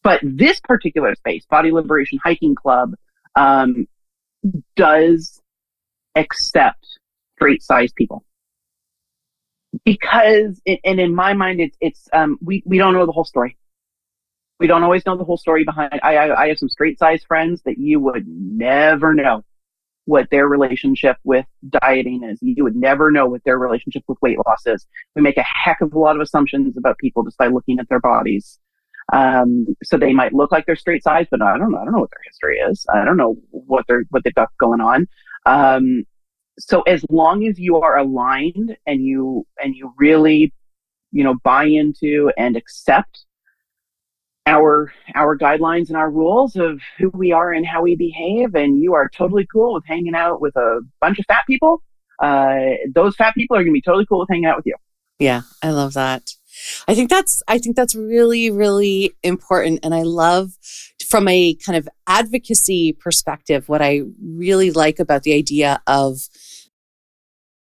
But this particular space, Body Liberation Hiking Club, does accept straight size people. Because in my mind, it's we don't know the whole story. We don't always know the whole story behind. I have some straight size friends that you would never know what their relationship with dieting is. You would never know what their relationship with weight loss is. We make a heck of a lot of assumptions about people just by looking at their bodies. So they might look like they're straight size, but I don't know what their history is. I don't know what they've got going on. So as long as you are aligned and you really, buy into and accept our guidelines and our rules of who we are and how we behave, and you are totally cool with hanging out with a bunch of fat people, those fat people are going to be totally cool with hanging out with you. Yeah, I love that. I think that's really, really important. And I love, from a kind of advocacy perspective, what I really like about the idea of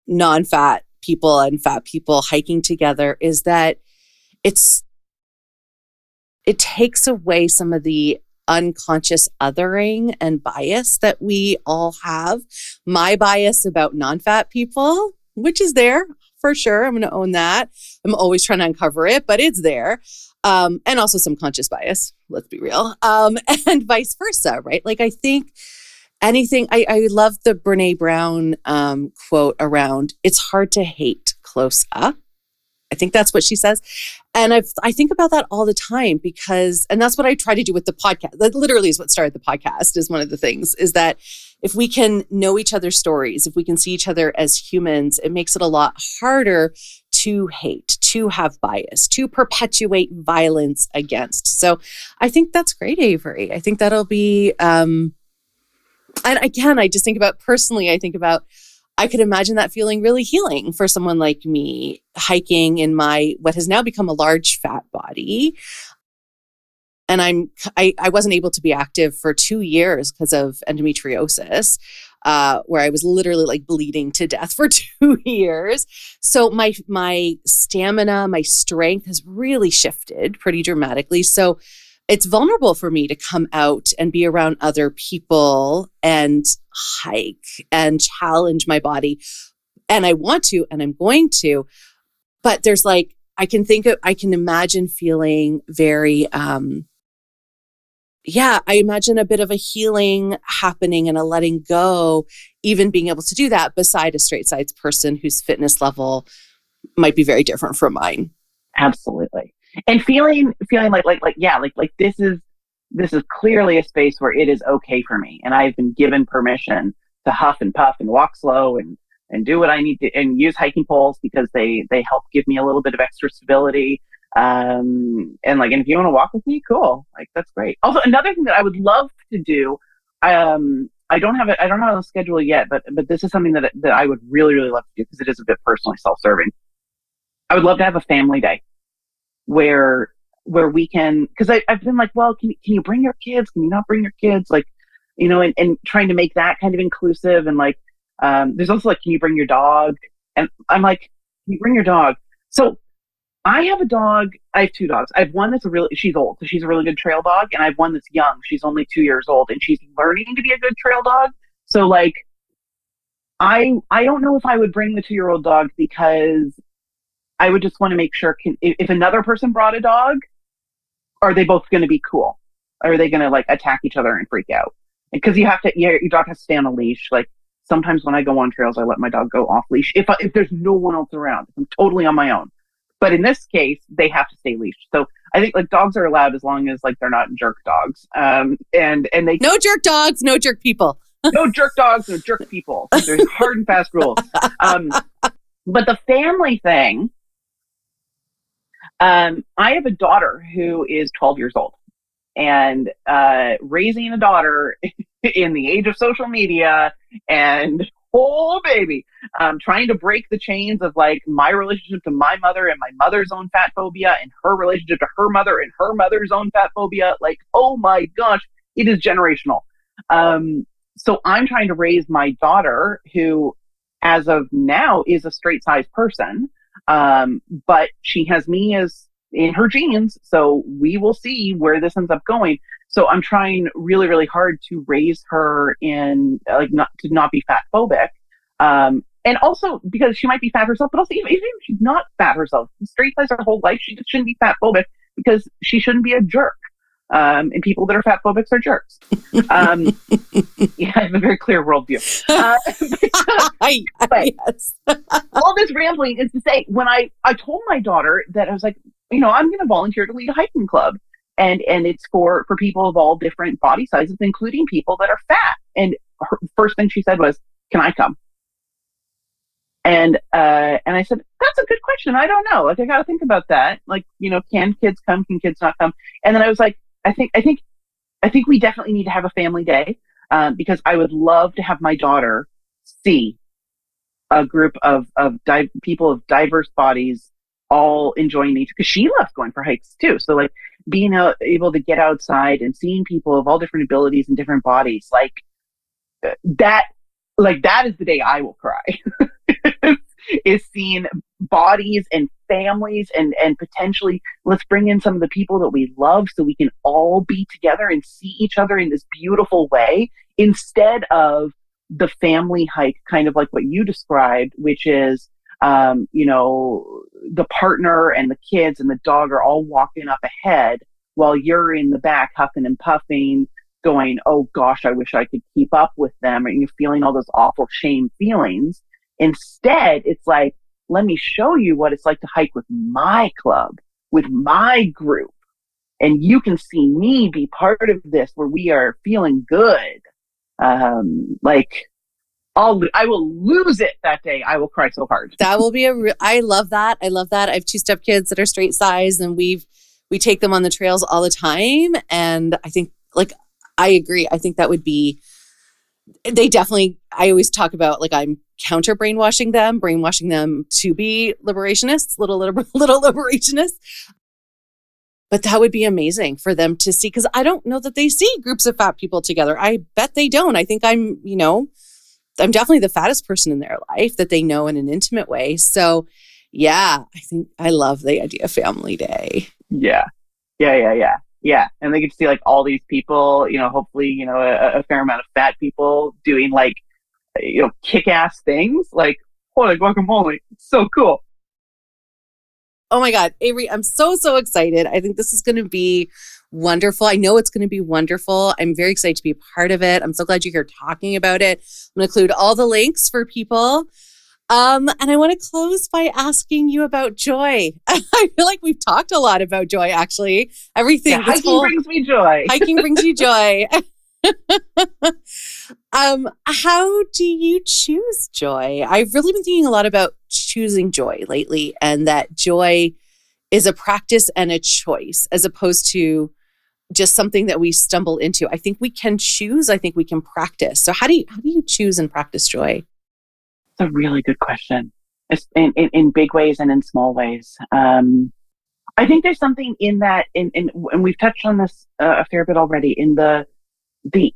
non-fat people and fat people hiking together is that it takes away some of the unconscious othering and bias that we all have. My bias about non-fat people, which is there for sure. I'm going to own that. I'm always trying to uncover it, but it's there. And also some conscious bias, let's be real. And vice versa, right? Like, I think I love the Brene Brown quote around, it's hard to hate close up. I think that's what she says. And I think about that all the time and that's what I try to do with the podcast. That literally is what started the podcast, is one of the things, is that if we can know each other's stories, if we can see each other as humans, it makes it a lot harder to hate, to have bias, to perpetuate violence against. So I think that's great, Avery. I think that'll be, and again, I just think about personally, I could imagine that feeling really healing for someone like me, hiking in what has now become a large fat body. And I wasn't able to be active for 2 years because of endometriosis, where I was literally like bleeding to death for 2 years. So my stamina, my strength has really shifted pretty dramatically. So it's vulnerable for me to come out and be around other people and hike and challenge my body. And I want to, and I'm going to, but there's like, I can imagine feeling very, I imagine a bit of a healing happening and a letting go, even being able to do that beside a straight size person whose fitness level might be very different from mine. Absolutely. And feeling like this is clearly a space where it is okay for me. And I've been given permission to huff and puff and walk slow and do what I need to, and use hiking poles because they help give me a little bit of extra stability. And if you want to walk with me, cool. Like, that's great. Also, another thing that I would love to do, I don't have it on the schedule yet, but this is something that I would really, really love to do because it is a bit personally self-serving. I would love to have a family day where we can, because I've been like, well, can you bring your kids? Can you not bring your kids? Like, and trying to make that kind of inclusive. And like, there's also like, can you bring your dog? And I'm like, can you bring your dog? So I have a dog. I have 2 dogs. I have one that's she's old, so she's a really good trail dog. And I have one that's young. She's only 2 years old and she's learning to be a good trail dog. So like, I don't know if I would bring the 2-year-old dog because I would just want to make sure, if another person brought a dog, are they both going to be cool? Or are they going to like attack each other and freak out? Because your dog has to stay on a leash. Like, sometimes when I go on trails, I let my dog go off leash if there's no one else around. If I'm totally on my own. But in this case, they have to stay leashed. So I think like dogs are allowed as long as like they're not jerk dogs. And they no jerk dogs, no jerk people. No jerk dogs, no jerk people. There's hard and fast rules. But the family thing. I have a daughter who is 12 years old, and raising a daughter in the age of social media and baby, trying to break the chains of like my relationship to my mother and my mother's own fat phobia and her relationship to her mother and her mother's own fat phobia. Like, oh my gosh, it is generational. So I'm trying to raise my daughter who, as of now, is a straight size person. But she has me as in her genes. So we will see where this ends up going. So I'm trying really, really hard to raise her in not be fat phobic. And also because she might be fat herself, but also even if she's not fat herself, straight size her whole life, she shouldn't be fat phobic because she shouldn't be a jerk. And people that are fat phobics are jerks. Yeah, I have a very clear worldview. But Yes. all this rambling is to say, when I told my daughter that I was like, I'm going to volunteer to lead a hiking club. And it's for people of all different body sizes, including people that are fat. And her first thing she said was, "Can I come?" And I said, "That's a good question. I don't know. Like, I got to think about that. Like, can kids come? Can kids not come?" And then I was like, I think we definitely need to have a family day, because I would love to have my daughter see a group of people of diverse bodies all enjoying nature, because she loves going for hikes too. So like being able to get outside and seeing people of all different abilities and different bodies, like that is the day I will cry. Is seeing bodies and families and potentially let's bring in some of the people that we love so we can all be together and see each other in this beautiful way, instead of the family hike, kind of like what you described, which is the partner and the kids and the dog are all walking up ahead while you're in the back huffing and puffing, going, "Oh gosh, I wish I could keep up with them," and you're feeling all those awful shame feelings. Instead, it's like, let me show you what it's like to hike with my club, with my group. And you can see me be part of this where we are feeling good. I will lose it that day. I will cry so hard. That will be I love that. I love that. I have 2 stepkids that are straight size, and we take them on the trails all the time. And I think, like, I agree. I think that would be, I always talk about, like, I'm counter brainwashing them to be liberationists, little liberationists. But that would be amazing for them to see, because I don't know that they see groups of fat people together. I bet they don't. I think I'm definitely the fattest person in their life that they know in an intimate way. So yeah, I think I love the idea of family day. Yeah. And they get to see like all these people, hopefully, a fair amount of fat people doing like, kick-ass things like, holy guacamole. It's so cool. Oh my God, Avery, I'm so excited. I think this is going to be wonderful. I know it's going to be wonderful. I'm very excited to be a part of it. I'm so glad you're here talking about it. I'm going to include all the links for people. And I want to close by asking you about joy. I feel like we've talked a lot about joy, actually. Everything. Yeah, hiking brings me joy. Hiking brings you joy. How do you choose joy? I've really been thinking a lot about choosing joy lately, and that joy is a practice and a choice as opposed to just something that we stumble into. I think we can choose. I think we can practice. So how do you choose and practice joy? It's a really good question. It's in big ways and in small ways. I think there's something in that, and we've touched on this a fair bit already, in the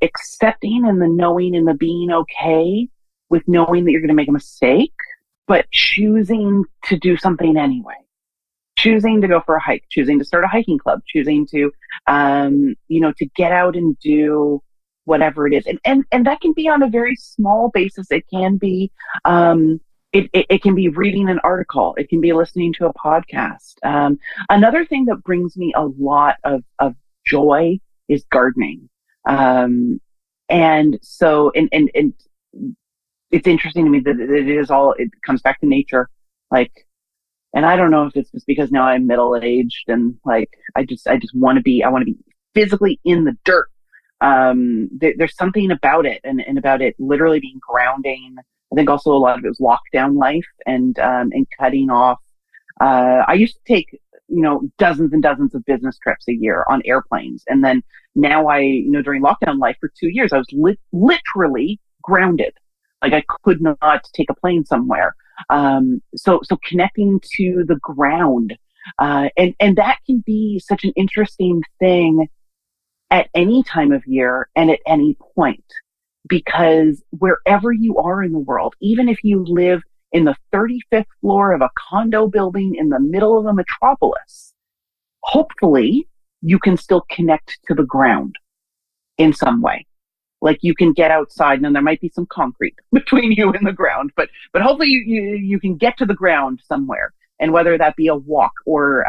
accepting and the knowing and the being okay with knowing that you're going to make a mistake, but choosing to do something anyway. Choosing to go for a hike, choosing to start a hiking club, choosing to, to get out and do whatever it is. And that can be on a very small basis. It can be, it can be reading an article. It can be listening to a podcast. Another thing that brings me a lot of joy is gardening. And so, and it's interesting to me that it comes back to nature. Like, and I don't know if it's just because now I'm middle-aged and like, I just want to be physically in the dirt. There's something about it and about it literally being grounding. I think also a lot of it was lockdown life and cutting off. I used to take, dozens and dozens of business trips a year on airplanes. And then now during lockdown life for 2 years, I was literally grounded. Like I could not take a plane somewhere. So connecting to the ground, and that can be such an interesting thing at any time of year and at any point, because wherever you are in the world, even if you live in the 35th floor of a condo building in the middle of a metropolis, hopefully you can still connect to the ground in some way. Like you can get outside, and there might be some concrete between you and the ground, but hopefully you can get to the ground somewhere. And whether that be a walk or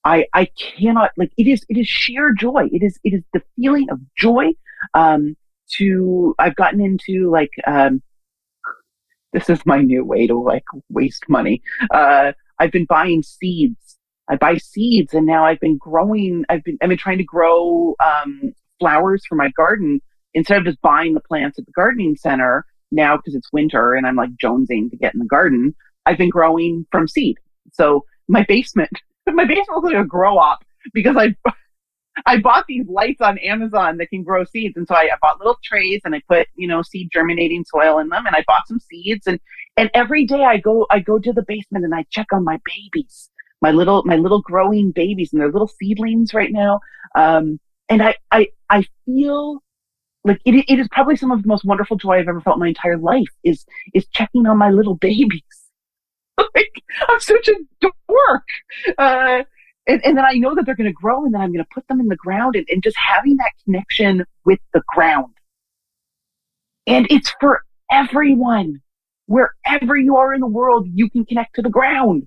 I cannot, like, it is sheer joy. It is the feeling of joy. I've gotten into like, this is my new way to like waste money. I've been buying seeds. I buy seeds, and now I've been growing. I've been trying to grow flowers for my garden instead of just buying the plants at the gardening center now because it's winter and I'm like jonesing to get in the garden. I've been growing from seed. So my basement was like a grow op because I bought these lights on Amazon that can grow seeds. And so I bought little trays and I put, seed germinating soil in them, and I bought some seeds, and every day I go to the basement and I check on my babies, my little growing babies, and they're little seedlings right now. And I feel like it is probably some of the most wonderful joy I've ever felt in my entire life is checking on my little babies. Like, I'm such a dork. And then I know that they're going to grow, and then I'm going to put them in the ground, and just having that connection with the ground. And it's for everyone. Wherever you are in the world, you can connect to the ground.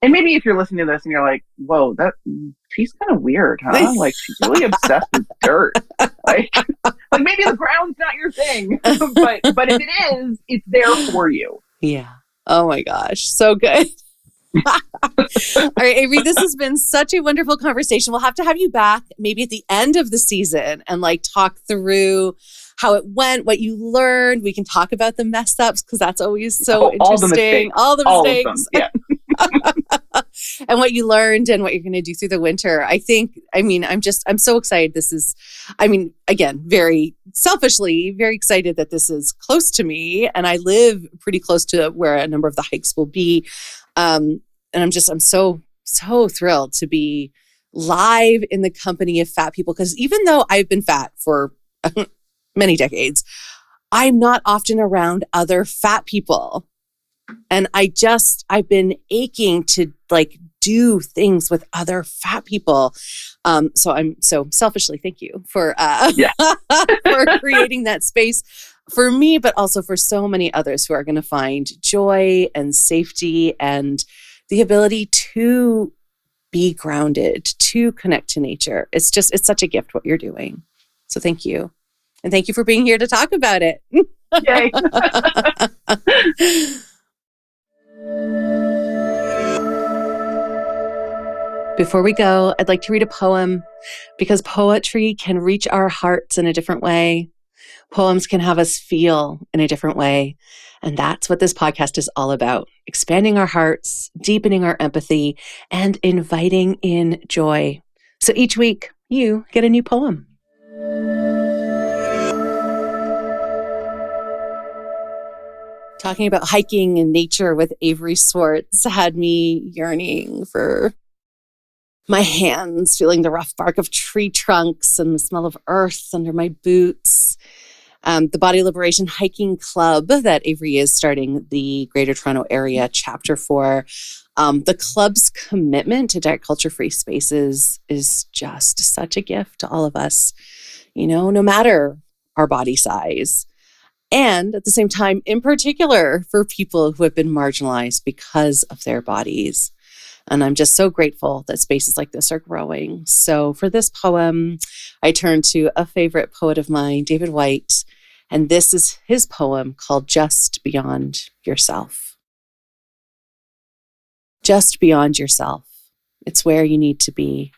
And maybe if you're listening to this and you're like, whoa, she's kind of weird, huh? Like, she's really obsessed with dirt. Like maybe the ground's not your thing. but if it is, it's there for you. Yeah. Oh my gosh. So good. All right, Avery, this has been such a wonderful conversation. We'll have to have you back maybe at the end of the season and like talk through how it went, what you learned. We can talk about the mess ups because that's always so interesting. All the mistakes. Yeah. And what you learned and what you're going to do through the winter. I'm so excited. This is, again, very selfishly, very excited that this is close to me. And I live pretty close to where a number of the hikes will be. And I'm so thrilled to be live in the company of fat people. Because even though I've been fat for many decades, I'm not often around other fat people. And I've been aching to like do things with other fat people. So I'm so selfishly, thank you for for creating that space for me, but also for so many others who are going to find joy and safety and the ability to be grounded, to connect to nature. It's such a gift what you're doing. So thank you. And thank you for being here to talk about it. Yay. Before we go, I'd like to read a poem because poetry can reach our hearts in a different way. Poems can have us feel in a different way. And that's what this podcast is all about. Expanding our hearts, deepening our empathy, and inviting in joy. So each week, you get a new poem. Talking about hiking and nature with Avery Swartz had me yearning for my hands, feeling the rough bark of tree trunks and the smell of earth under my boots. The Body Liberation Hiking Club that Avery is starting the Greater Toronto Area chapter for. The club's commitment to diet culture-free spaces is just such a gift to all of us, no matter our body size. And at the same time, in particular, for people who have been marginalized because of their bodies. And I'm just so grateful that spaces like this are growing. So for this poem, I turn to a favorite poet of mine, David Whyte. And this is his poem called Just Beyond Yourself. Just beyond yourself. It's where you need to be.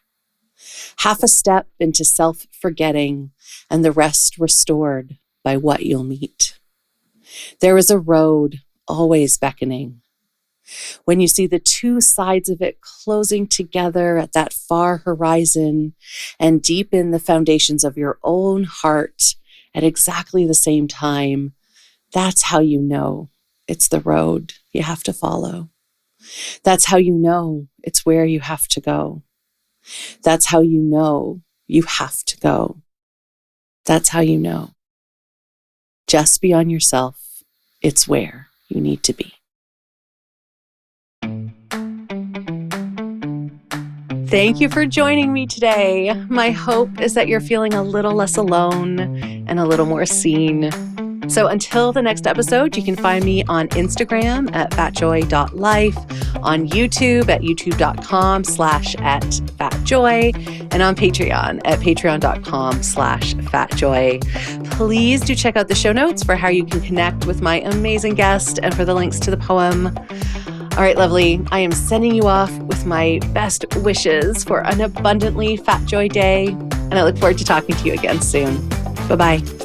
Half a step into self-forgetting and the rest restored by what you'll meet. There is a road always beckoning. When you see the two sides of it closing together at that far horizon and deepen the foundations of your own heart at exactly the same time, that's how you know it's the road you have to follow. That's how you know it's where you have to go. That's how you know you have to go. That's how you know. Just beyond yourself, it's where you need to be. Thank you for joining me today. My hope is that you're feeling a little less alone and a little more seen. So until the next episode, you can find me on Instagram at fatjoy.life, on YouTube at youtube.com/@fatjoy, and on Patreon at patreon.com/fatjoy. Please do check out the show notes for how you can connect with my amazing guest and for the links to the poem. All right, lovely. I am sending you off with my best wishes for an abundantly Fat Joy day, and I look forward to talking to you again soon. Bye-bye.